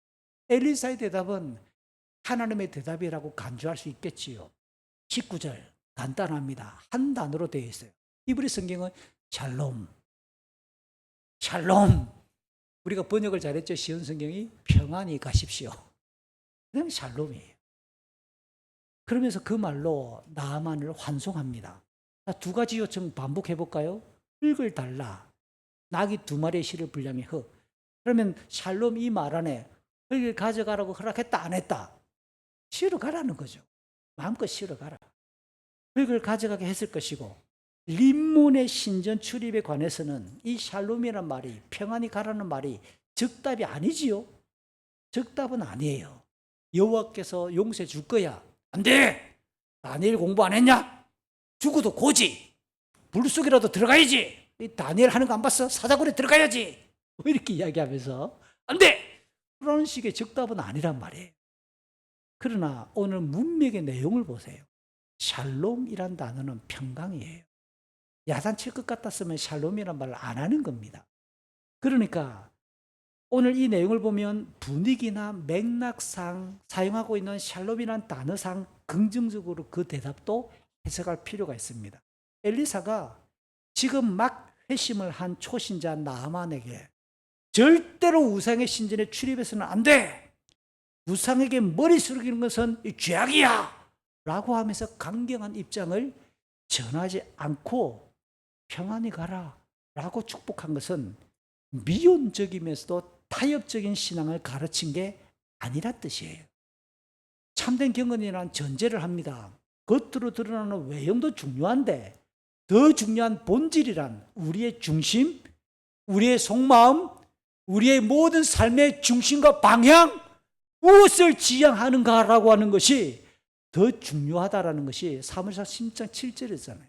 엘리사의 대답은 하나님의 대답이라고 간주할 수 있겠지요. 19절 간단합니다. 한 단어로 되어 있어요. 히브리 성경은 샬롬. 샬롬. 우리가 번역을 잘했죠. 쉬운 성경이 평안히 가십시오. 그냥 샬롬이에요. 그러면서 그 말로 나아만을 환송합니다. 자, 두 가지 요청 반복해 볼까요? 흙을 달라. 낙이 2마리의 실을 분량의 흙. 그러면 샬롬 이 말 안에 흙을 가져가라고 허락했다 안 했다? 실어 가라는 거죠. 마음껏 실어 가라. 흙을 가져가게 했을 것이고, 림몬의 신전 출입에 관해서는 이 샬롬이라는 말이, 평안히 가라는 말이 적답이 아니지요. 적답은 아니에요. 여호와께서 용서해 줄 거야. 안 돼. 다니엘 공부 안 했냐? 죽어도 고지. 불 속이라도 들어가야지. 이 다니엘 하는 거 안 봤어? 사자굴에 들어가야지. 이렇게 이야기하면서 안 돼. 그런 식의 적답은 아니란 말이에요. 그러나 오늘 문맥의 내용을 보세요. 샬롬이란 단어는 평강이에요. 야단칠 것 같았으면 샬롬이란 말을 안 하는 겁니다. 그러니까 오늘 이 내용을 보면 분위기나 맥락상 사용하고 있는 샬롬이란 단어상 긍정적으로 그 대답도 해석할 필요가 있습니다. 엘리사가 지금 막 회심을 한 초신자 나아만에게 절대로 우상의 신전에 출입해서는 안 돼. 우상에게 머리 숙이는 것은 죄악이야 라고 하면서 강경한 입장을 전하지 않고 평안히 가라 라고 축복한 것은 미온적이면서도 타협적인 신앙을 가르친 게 아니라 뜻이에요. 참된 경건이란 전제를 합니다. 겉으로 드러나는 외형도 중요한데 더 중요한 본질이란 우리의 중심, 우리의 속마음, 우리의 모든 삶의 중심과 방향, 무엇을 지향하는가라고 하는 것이 더 중요하다라는 것이 사무엘상 10장 7절이잖아요.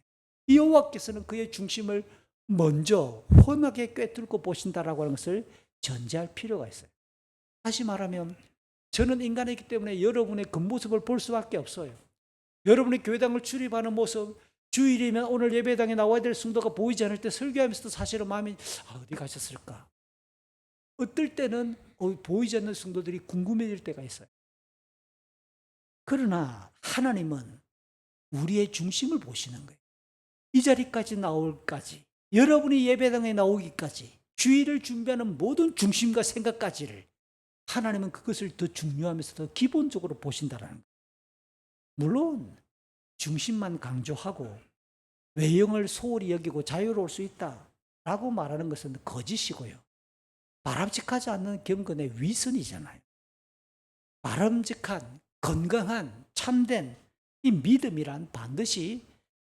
여호와께서는 그의 중심을 먼저 훤하게 꿰뚫고 보신다라고 하는 것을 전제할 필요가 있어요. 다시 말하면 저는 인간이기 때문에 여러분의 겉모습을 볼 수밖에 없어요. 여러분이 교회당을 출입하는 모습, 주일이면 오늘 예배당에 나와야 될 성도가 보이지 않을 때 설교하면서도 사실은 마음이 어디 가셨을까? 어떨 때는 보이지 않는 성도들이 궁금해질 때가 있어요. 그러나 하나님은 우리의 중심을 보시는 거예요. 이 자리까지 나올까지, 여러분이 예배당에 나오기까지, 주일을 준비하는 모든 중심과 생각까지를 하나님은 그것을 더 중요하면서 더 기본적으로 보신다라는 거예요. 물론 중심만 강조하고 외형을 소홀히 여기고 자유로울 수 있다라고 말하는 것은 거짓이고요. 바람직하지 않는 경건의 위선이잖아요. 바람직한, 건강한, 참된 이 믿음이란 반드시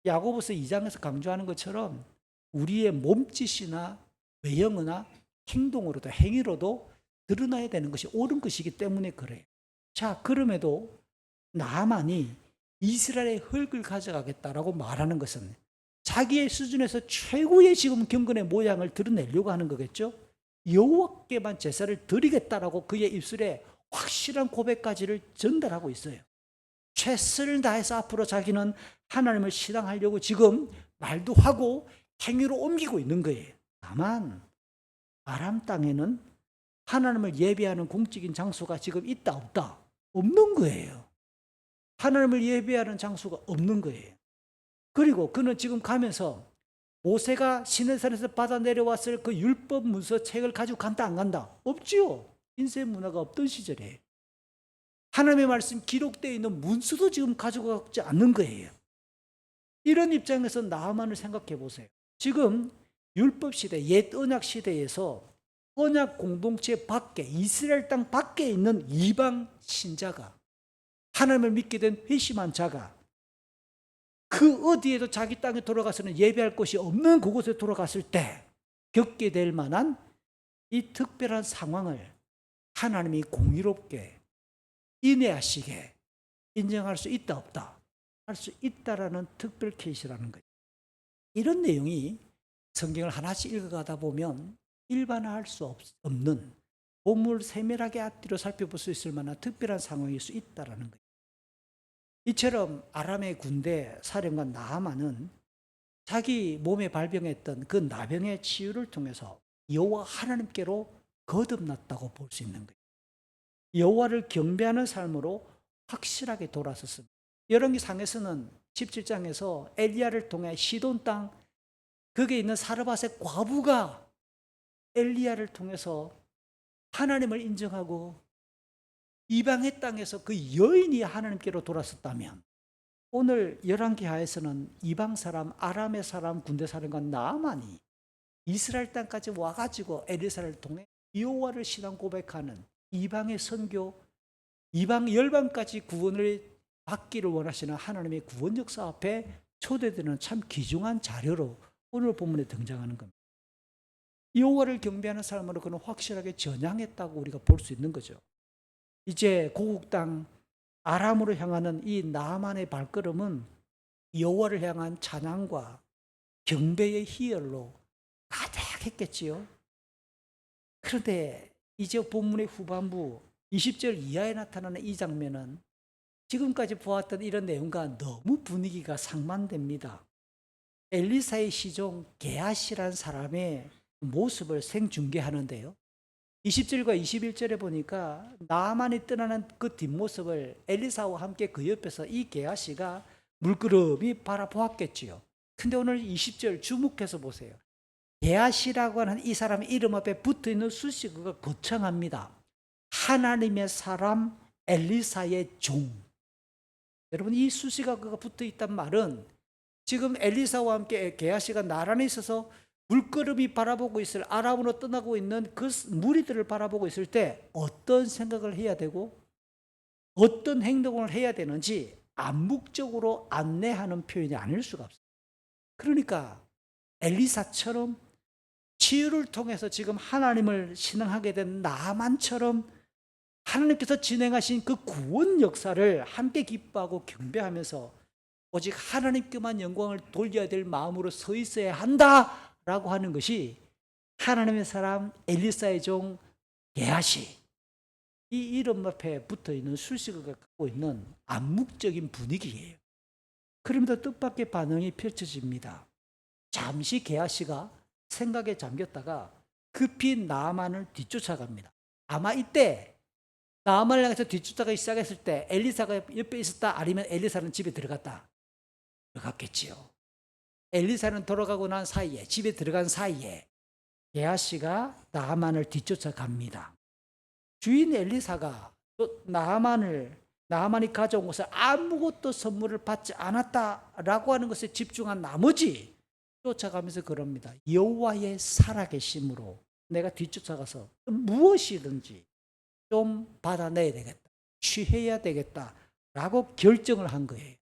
야고보서 2장에서 강조하는 것처럼 우리의 몸짓이나 외형이나 행동으로도 행위로도 드러나야 되는 것이 옳은 것이기 때문에 그래요. 자, 그럼에도 나만이 이스라엘의 흙을 가져가겠다라고 말하는 것은 자기의 수준에서 최고의 지금 경건의 모양을 드러내려고 하는 거겠죠. 여호와께만 제사를 드리겠다라고 그의 입술에 확실한 고백까지를 전달하고 있어요. 최선을 다해서 앞으로 자기는 하나님을 신앙하려고 지금 말도 하고 행위로 옮기고 있는 거예요. 다만 아람 땅에는 하나님을 예배하는 공적인 장소가 지금 있다 없다? 없는 거예요. 하나님을 예배하는 장소가 없는 거예요. 그리고 그는 지금 가면서 모세가 시내산에서 받아 내려왔을 그 율법 문서 책을 가지고 간다 안 간다? 없지요. 인쇄 문화가 없던 시절에 하나님의 말씀 기록되어 있는 문서도 지금 가져가지 않는 거예요. 이런 입장에서 나아만을 생각해 보세요. 지금 율법 시대, 옛 언약 시대에서 언약 공동체 밖에, 이스라엘 땅 밖에 있는 이방 신자가, 하나님을 믿게 된 회심한 자가 그 어디에도 자기 땅에 돌아가서는 예배할 곳이 없는 그곳에 돌아갔을 때 겪게 될 만한 이 특별한 상황을 하나님이 공의롭게 인내하시게 인정할 수 있다 없다? 할 수 있다라는 특별 케이스라는 거예요. 이런 내용이 성경을 하나씩 읽어가다 보면 일반화할 수 없는 본문을 세밀하게 앞뒤로 살펴볼 수 있을 만한 특별한 상황일 수 있다라는 거예요. 이처럼 아람의 군대 사령관 나아만은 자기 몸에 발병했던 그 나병의 치유를 통해서 여호와 하나님께로 거듭났다고 볼 수 있는 거예요. 여호와를 경배하는 삶으로 확실하게 돌아섰습니다. 열왕기상에서는 17장에서 엘리야를 통해 시돈 땅 거기에 있는 사르밧의 과부가 엘리야를 통해서 하나님을 인정하고 이방의 땅에서 그 여인이 하나님께로 돌아섰다면 오늘 열왕기하에서는 이방 사람, 아람의 사람, 군대 사령관 나아만이 이스라엘 땅까지 와가지고 엘리사를 통해 여호와를 신앙 고백하는 이방의 선교, 이방 열방까지 구원을 받기를 원하시는 하나님의 구원 역사 앞에 초대되는 참 귀중한 자료로 오늘 본문에 등장하는 겁니다. 여호와를 경배하는 삶으로 그는 확실하게 전향했다고 우리가 볼 수 있는 거죠. 이제 고국 땅 아람으로 향하는 이 나아만의 발걸음은 여호와를 향한 찬양과 경배의 희열로 가득했겠지요. 그런데 이제 본문의 후반부 20절 이하에 나타나는 이 장면은 지금까지 보았던 이런 내용과 너무 분위기가 상반됩니다. 엘리사의 시종 게하시라는 사람의 모습을 생중계하는데요. 20절과 21절에 보니까 나아만이 떠나는 그 뒷모습을 엘리사와 함께 그 옆에서 이 게하시가 물끄러미 바라보았겠지요. 근데 오늘 20절 주목해서 보세요. 게하시라고 하는 이 사람의 이름 앞에 붙어있는 수식어가 거창합니다. 하나님의 사람 엘리사의 종. 여러분, 이 수식어가 붙어있단 말은 지금 엘리사와 함께 게하시가 나란히 있어서 물끄러미 바라보고 있을 아람으로 떠나고 있는 그 무리들을 바라보고 있을 때 어떤 생각을 해야 되고 어떤 행동을 해야 되는지 암묵적으로 안내하는 표현이 아닐 수가 없어요. 그러니까 엘리사처럼 치유를 통해서 지금 하나님을 신앙하게 된 나만처럼 하나님께서 진행하신 그 구원 역사를 함께 기뻐하고 경배하면서 오직 하나님께만 영광을 돌려야 될 마음으로 서 있어야 한다라고 하는 것이 하나님의 사람 엘리사의 종 게하시, 이 이름 앞에 붙어 있는 술식을 갖고 있는 암묵적인 분위기예요. 그러면서 뜻밖의 반응이 펼쳐집니다. 잠시 게하시가 생각에 잠겼다가 급히 나아만을 뒤쫓아갑니다. 아마 이때 나아만을 향해서 뒤쫓아가기 시작했을 때 엘리사가 옆에 있었다, 아니면 엘리사는 집에 들어갔다. 들어갔겠지요. 엘리사는 돌아가고 난 사이에, 집에 들어간 사이에 게하시가 나아만을 뒤쫓아갑니다. 주인 엘리사가 또 나아만이 가져온 것을 아무것도 선물을 받지 않았다라고 하는 것에 집중한 나머지 쫓아가면서 그럽니다. 여호와의 살아계심으로 내가 뒤쫓아가서 무엇이든지 좀 받아내야 되겠다, 취해야 되겠다라고 결정을 한 거예요.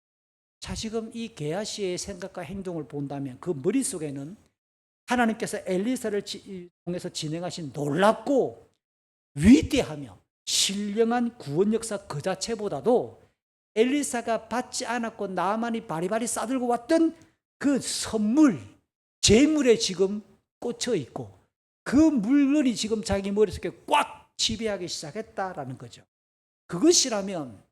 자, 지금 이 게하시의 생각과 행동을 본다면 그 머릿속에는 하나님께서 엘리사를 통해서 진행하신 놀랍고 위대하며 신령한 구원 역사 그 자체보다도 엘리사가 받지 않았고 나아만이 바리바리 싸들고 왔던 그 선물, 재물에 지금 꽂혀 있고 그 물건이 지금 자기 머릿속에 꽉 지배하기 시작했다라는 거죠. 그것이라면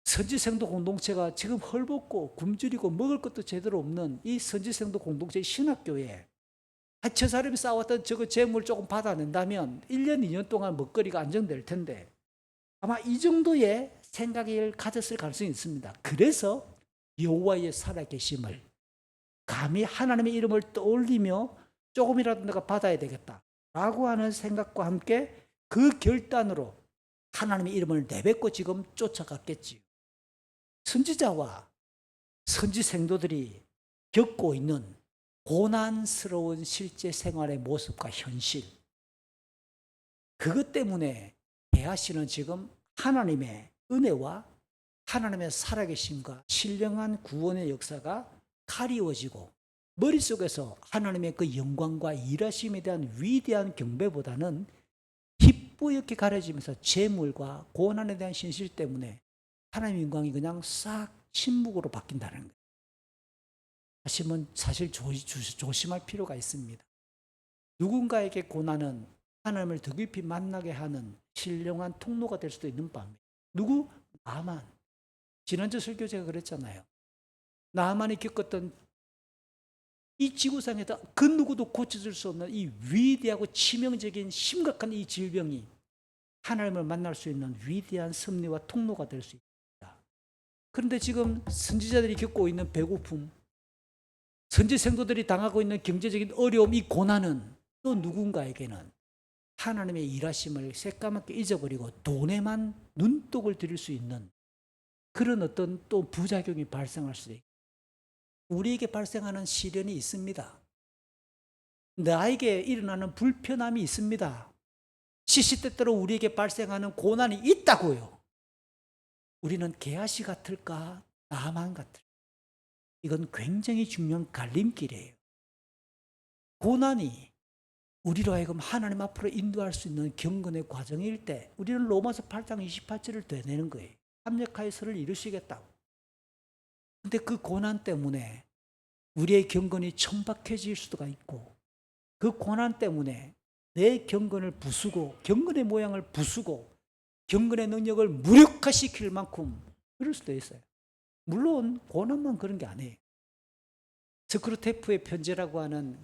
선지생도 공동체가 지금 헐벗고 굶주리고 먹을 것도 제대로 없는 이 선지생도 공동체 신학교에 저 사람이 쌓아왔던 저거 재물 조금 받아낸다면 1년, 2년 동안 먹거리가 안정될 텐데 아마 이 정도의 생각을 가졌을 가능성이 있습니다. 그래서 여호와의 살아계심을 감히 하나님의 이름을 떠올리며 조금이라도 내가 받아야 되겠다라고 하는 생각과 함께 그 결단으로 하나님의 이름을 내뱉고 지금 쫓아갔겠지요. 선지자와 선지 생도들이 겪고 있는 고난스러운 실제 생활의 모습과 현실, 그것 때문에 게하시는 지금 하나님의 은혜와 하나님의 살아계심과 신령한 구원의 역사가 가리워지고 머릿속에서 하나님의 그 영광과 일하심에 대한 위대한 경배보다는 희뿌옇게 가려지면서 재물과 고난에 대한 신실 때문에 하나님의 영광이 그냥 싹 침묵으로 바뀐다는 거예요. 사실 조심할 필요가 있습니다. 누군가에게 고난은 하나님을 더 깊이 만나게 하는 신령한 통로가 될 수도 있는 바입니다. 누구? 나아만. 지난주 설교 제가 그랬잖아요. 나아만이 겪었던 이 지구상에다 그 누구도 고쳐줄 수 없는 이 위대하고 치명적인 심각한 이 질병이 하나님을 만날 수 있는 위대한 섭리와 통로가 될 수 있습니다. 그런데 지금 선지자들이 겪고 있는 배고픔, 선지 생도들이 당하고 있는 경제적인 어려움, 이 고난은 또 누군가에게는 하나님의 일하심을 새까맣게 잊어버리고 돈에만 눈독을 들일 수 있는 그런 어떤 또 부작용이 발생할 수도 있고, 우리에게 발생하는 시련이 있습니다. 나에게 일어나는 불편함이 있습니다. 시시때때로 우리에게 발생하는 고난이 있다고요. 우리는 게하시 같을까? 나아만 같을까? 이건 굉장히 중요한 갈림길이에요. 고난이 우리로 하여금 하나님 앞으로 인도할 수 있는 경건의 과정일 때 우리는 로마서 8장 28절을 되뇌는 거예요. 합력하여 서를 이루시겠다고. 근데 그 고난 때문에 우리의 경건이 천박해질 수가 있고, 그 고난 때문에 내 경건을 부수고 경건의 모양을 부수고 경건의 능력을 무력화시킬 만큼 그럴 수도 있어요. 물론 고난만 그런 게 아니에요. 스크루테프의 편지라고 하는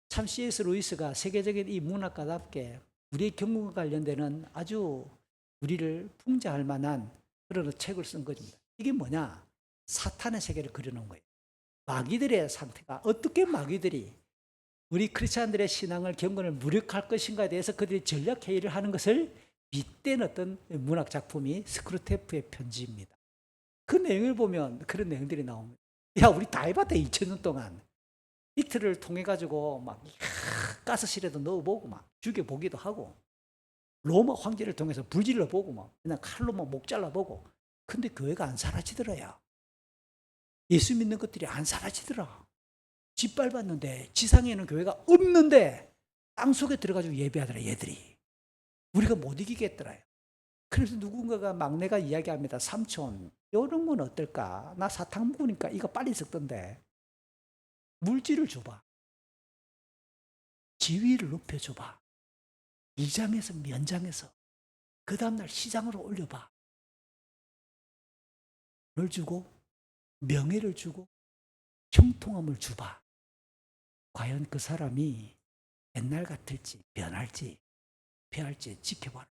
참 C.S. 루이스가 세계적인 이 문학가답게 우리의 경건과 관련되는 아주 우리를 풍자할 만한 그런 책을 쓴 것입니다. 이게 뭐냐? 사탄의 세계를 그려놓은 거예요. 마귀들의 상태가 어떻게 마귀들이 우리 크리스찬들의 신앙을 경건을 무력할 것인가에 대해서 그들이 전략 회의를 하는 것을 빗댄 어떤 문학 작품이 스크루테프의 편지입니다. 그 내용을 보면 그런 내용들이 나옵니다. 야, 우리 다 해봤다, 2000년 동안. 이틀을 통해 가지고 막 가스실에도 넣어보고 막 죽여보기도 하고, 로마 황제를 통해서 불질러 보고 막 그냥 칼로 목 잘라보고. 근데 교회가 안 사라지더라요. 예수 믿는 것들이 안 사라지더라. 짓밟았는데 지상에는 교회가 없는데 땅속에 들어가지고 예배하더라, 얘들이. 우리가 못 이기겠더라요. 그래서 누군가가, 막내가 이야기합니다. 삼촌, 이런 건 어떨까? 나 사탕 먹으니까 이거 빨리 썩던데 물질을 줘봐. 지위를 높여줘봐. 이장에서 면장에서 그 다음날 시장으로 올려봐. 를 주고 명예를 주고 형통함을 주봐. 과연 그 사람이 옛날 같을지 변할지 패할지 지켜봐라.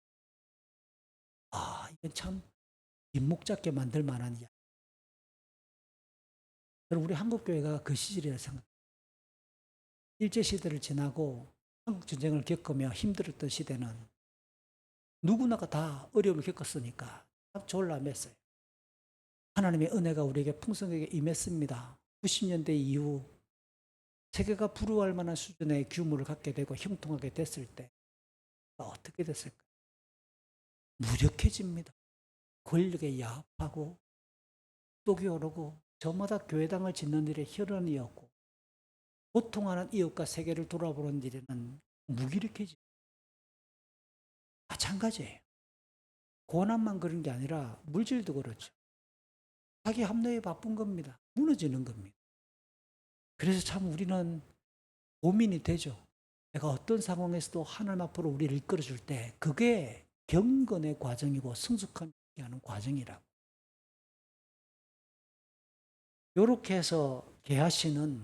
아, 이건 참 뒷목 잡게 만들 만한 이야기. 우리 한국교회가 그 시절이라 생각. 일제시대를 지나고 한국전쟁을 겪으며 힘들었던 시대는 누구나가 다 어려움을 겪었으니까 딱 졸라맸어요. 하나님의 은혜가 우리에게 풍성하게 임했습니다. 90년대 이후 세계가 부러워할 만한 수준의 규모를 갖게 되고 형통하게 됐을 때 어떻게 됐을까? 무력해집니다. 권력에 야합하고 똑이 오르고 저마다 교회당을 짓는 일에 혈연이었고 고통하는 이웃과 세계를 돌아보는 일에는 무기력해집니다. 마찬가지예요. 고난만 그런 게 아니라 물질도 그렇죠. 자기 합리화에 바쁜 겁니다. 무너지는 겁니다. 그래서 참 우리는 고민이 되죠. 내가 어떤 상황에서도 하나님 앞으로 우리를 이끌어줄 때 그게 경건의 과정이고 성숙함이 하는 과정이라고. 이렇게 해서 게하시는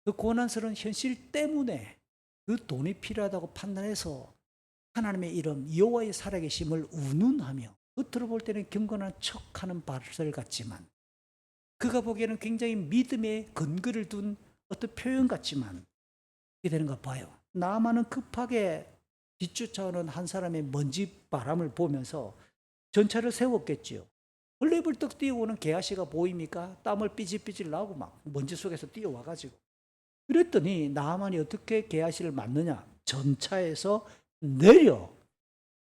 그 고난스러운 현실 때문에 그 돈이 필요하다고 판단해서 하나님의 이름 여호와의 살아계심을 운운하며 겉으로 볼 때는 경건한 척하는 바설 같지만 그가 보기에는 굉장히 믿음의 근거를 둔 어떤 표현 같지만 이게 되는가 봐요. 나만은 급하게 뒤쫓아오는 한 사람의 먼지 바람을 보면서 전차를 세웠겠지요. 벌레벌떡 뛰어오는 게하시가 보입니까? 땀을 삐질삐질 나고 막 먼지 속에서 뛰어와가지고. 그랬더니 나만이 어떻게 게하시를 맞느냐? 전차에서 내려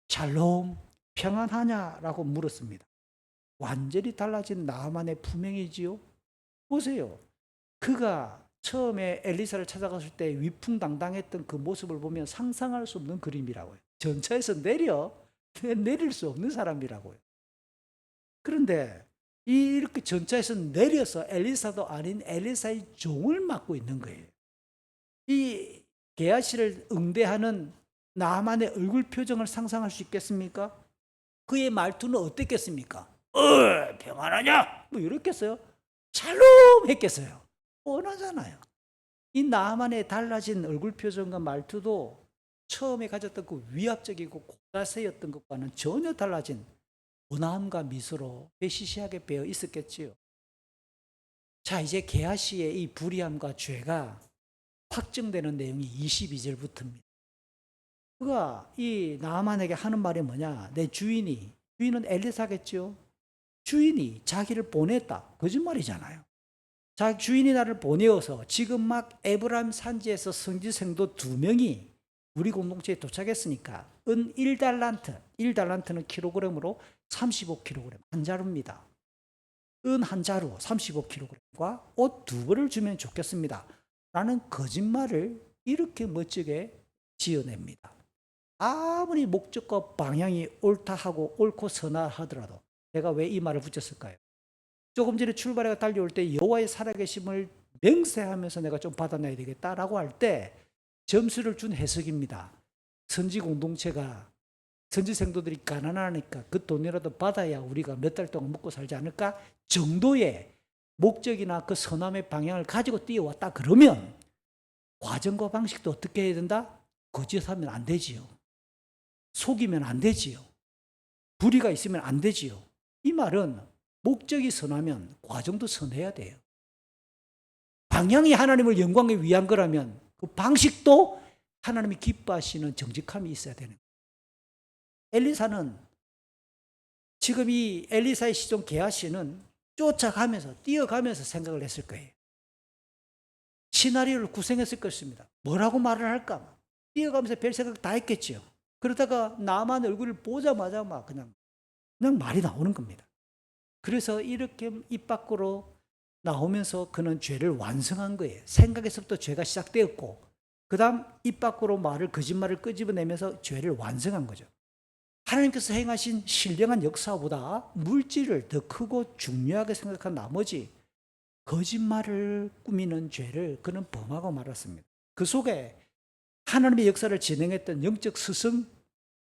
샬롬 평안하냐라고 물었습니다. 완전히 달라진 나만의 품행이지요. 보세요. 그가 처음에 엘리사를 찾아갔을 때 위풍당당했던 그 모습을 보면 상상할 수 없는 그림이라고요. 전차에서 내릴 수 없는 사람이라고요. 그런데 이렇게 전차에서 내려서 엘리사도 아닌 엘리사의 종을 맡고 있는 거예요. 이 게하시를 응대하는 나만의 얼굴 표정을 상상할 수 있겠습니까? 그의 말투는 어땠겠습니까? 평안하냐? 뭐 이랬겠어요? 샬롬 했겠어요? 뻔하잖아요. 이 나만의 달라진 얼굴 표정과 말투도 처음에 가졌던 그 위압적이고 고자세였던 것과는 전혀 달라진 온화함과 미소로 배시시하게 배어 있었겠지요. 자, 이제 게하시의 이 불의함과 죄가 확정되는 내용이 22절부터입니다. 그가 이 나만에게 하는 말이 뭐냐? 내 주인은 엘리사겠죠. 주인이 자기를 보냈다. 거짓말이잖아요. 자기 주인이 나를 보내어서 지금 막 에브라임 산지에서 성지생도 2명이 우리 공동체에 도착했으니까 은 1달란트는 킬로그램으로 35kg, 한 자루입니다. 은 한 자루 35kg과 옷 2벌을 주면 좋겠습니다. 라는 거짓말을 이렇게 멋지게 지어냅니다. 아무리 목적과 방향이 옳다 하고 옳고 선하 하더라도 제가 왜 이 말을 붙였을까요? 조금 전에 출발해가 달려올 때 여호와의 살아계심을 맹세하면서 내가 좀 받아내야 되겠다라고 할 때 점수를 준 해석입니다. 선지 공동체가 선지 생도들이 가난하니까 그 돈이라도 받아야 우리가 몇 달 동안 먹고 살지 않을까 정도의 목적이나 그 선함의 방향을 가지고 뛰어왔다 그러면 과정과 방식도 어떻게 해야 된다? 거짓하면 안 되지요. 속이면 안 되지요. 불의가 있으면 안 되지요. 이 말은 목적이 선하면 과정도 선해야 돼요. 방향이 하나님을 영광에 위한 거라면 그 방식도 하나님이 기뻐하시는 정직함이 있어야 되는 거예요. 엘리사는 지금 이 엘리사의 시종 게하시는 쫓아가면서 뛰어가면서 생각을 했을 거예요. 시나리오를 구성했을 것입니다. 뭐라고 말을 할까? 뛰어가면서 별 생각 다 했겠지요. 그러다가 나만 얼굴을 보자마자 막 그냥 말이 나오는 겁니다. 그래서 이렇게 입 밖으로 나오면서 그는 죄를 완성한 거예요. 생각에서부터 죄가 시작되었고, 그 다음 입 밖으로 거짓말을 끄집어내면서 죄를 완성한 거죠. 하나님께서 행하신 신령한 역사보다 물질을 더 크고 중요하게 생각한 나머지 거짓말을 꾸미는 죄를 그는 범하고 말았습니다. 그 속에 하나님의 역사를 진행했던 영적 스승,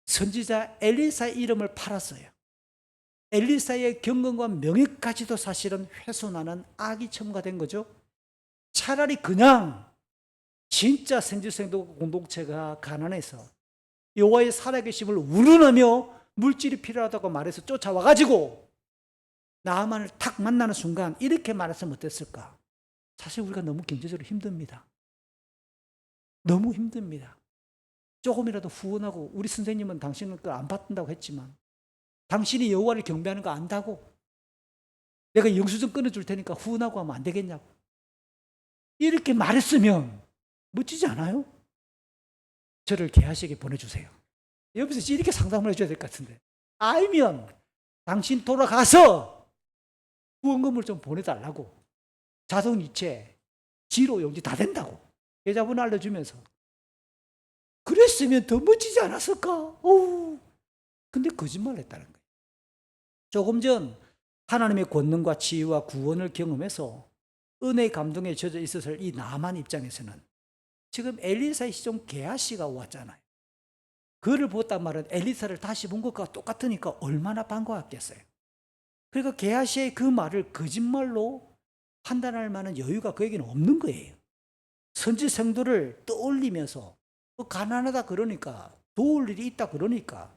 선지자 엘리사의 이름을 팔았어요. 엘리사의 경건과 명예까지도 사실은 훼손하는 악이 첨가된 거죠. 차라리 그냥 진짜 선지생도 공동체가 가난해서 여호와의 살아계심을 운운하며 물질이 필요하다고 말해서 쫓아와가지고 나아만을 탁 만나는 순간 이렇게 말했으면 어땠을까? 사실 우리가 너무 경제적으로 힘듭니다. 너무 힘듭니다. 조금이라도 후원하고, 우리 선생님은 당신은 그걸 안 받는다고 했지만 당신이 여호와를 경배하는 거 안다고, 내가 영수증 끊어줄 테니까 후원하고 하면 안 되겠냐고, 이렇게 말했으면 멋지지 않아요? 저를 개하시게 보내주세요. 옆에서 이렇게 상담을 해줘야 될 것 같은데, 알면 당신 돌아가서 후원금을 좀 보내달라고, 자동이체, 지로 용지 다 된다고 계좌번호 알려주면서 그랬으면 더 멋지지 않았을까? 근데 거짓말을 했다는 거예요. 조금 전 하나님의 권능과 치유와 구원을 경험해서 은혜의 감동에 젖어 있었을 이 나만 입장에서는 지금 엘리사의 시종 게하시가 왔잖아요. 그를 보았단 말은 엘리사를 다시 본 것과 똑같으니까 얼마나 반가웠겠어요. 그러니까 게하시의 그 말을 거짓말로 판단할 만한 여유가 그에게는 없는 거예요. 선지 성도를 떠올리면서 가난하다 그러니까, 도울 일이 있다 그러니까,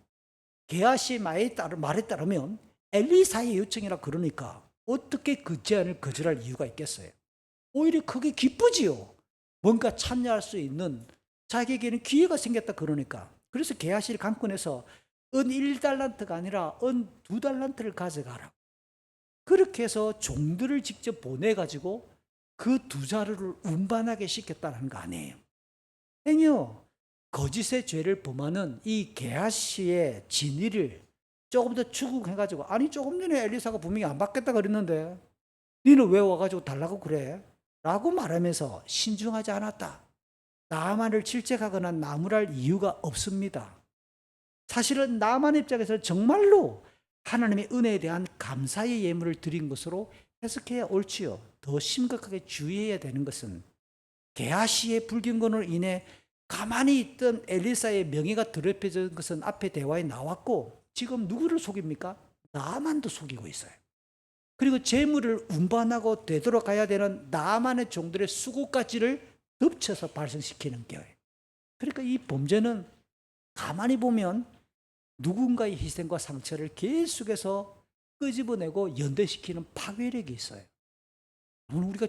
게하시의 말에 따르면 엘리사의 요청이라 그러니까 어떻게 그 제안을 거절할 이유가 있겠어요? 오히려 크게 기쁘지요. 뭔가 참여할 수 있는 자기에게는 기회가 생겼다 그러니까. 그래서 게하시를 강권해서 은 1달란트가 아니라 은 2달란트를 가져가라. 그렇게 해서 종들을 직접 보내가지고 그 2자루를 운반하게 시켰다는 거 아니에요. 행여 거짓의 죄를 범하는 이 게하시의 진위를 조금 더 추궁해가지고, 아니 조금 전에 엘리사가 분명히 안 받겠다 그랬는데 니는 왜 와가지고 달라고 그래? 라고 말하면서 신중하지 않았다. 나만을 질책하거나 나무랄 이유가 없습니다. 사실은 나만 입장에서 정말로 하나님의 은혜에 대한 감사의 예물을 드린 것으로 해석해야 옳지요. 더 심각하게 주의해야 되는 것은 게하시의 불경건으로 인해 가만히 있던 엘리사의 명예가 더럽혀진 것은 앞에 대화에 나왔고, 지금 누구를 속입니까? 나만도 속이고 있어요. 그리고 재물을 운반하고 되돌아가야 되는 나만의 종들의 수고까지를 덮쳐서 발생시키는 거예요. 그러니까 이 범죄는 가만히 보면 누군가의 희생과 상처를 계속해서 끄집어내고 연대시키는 파괴력이 있어요. 우리가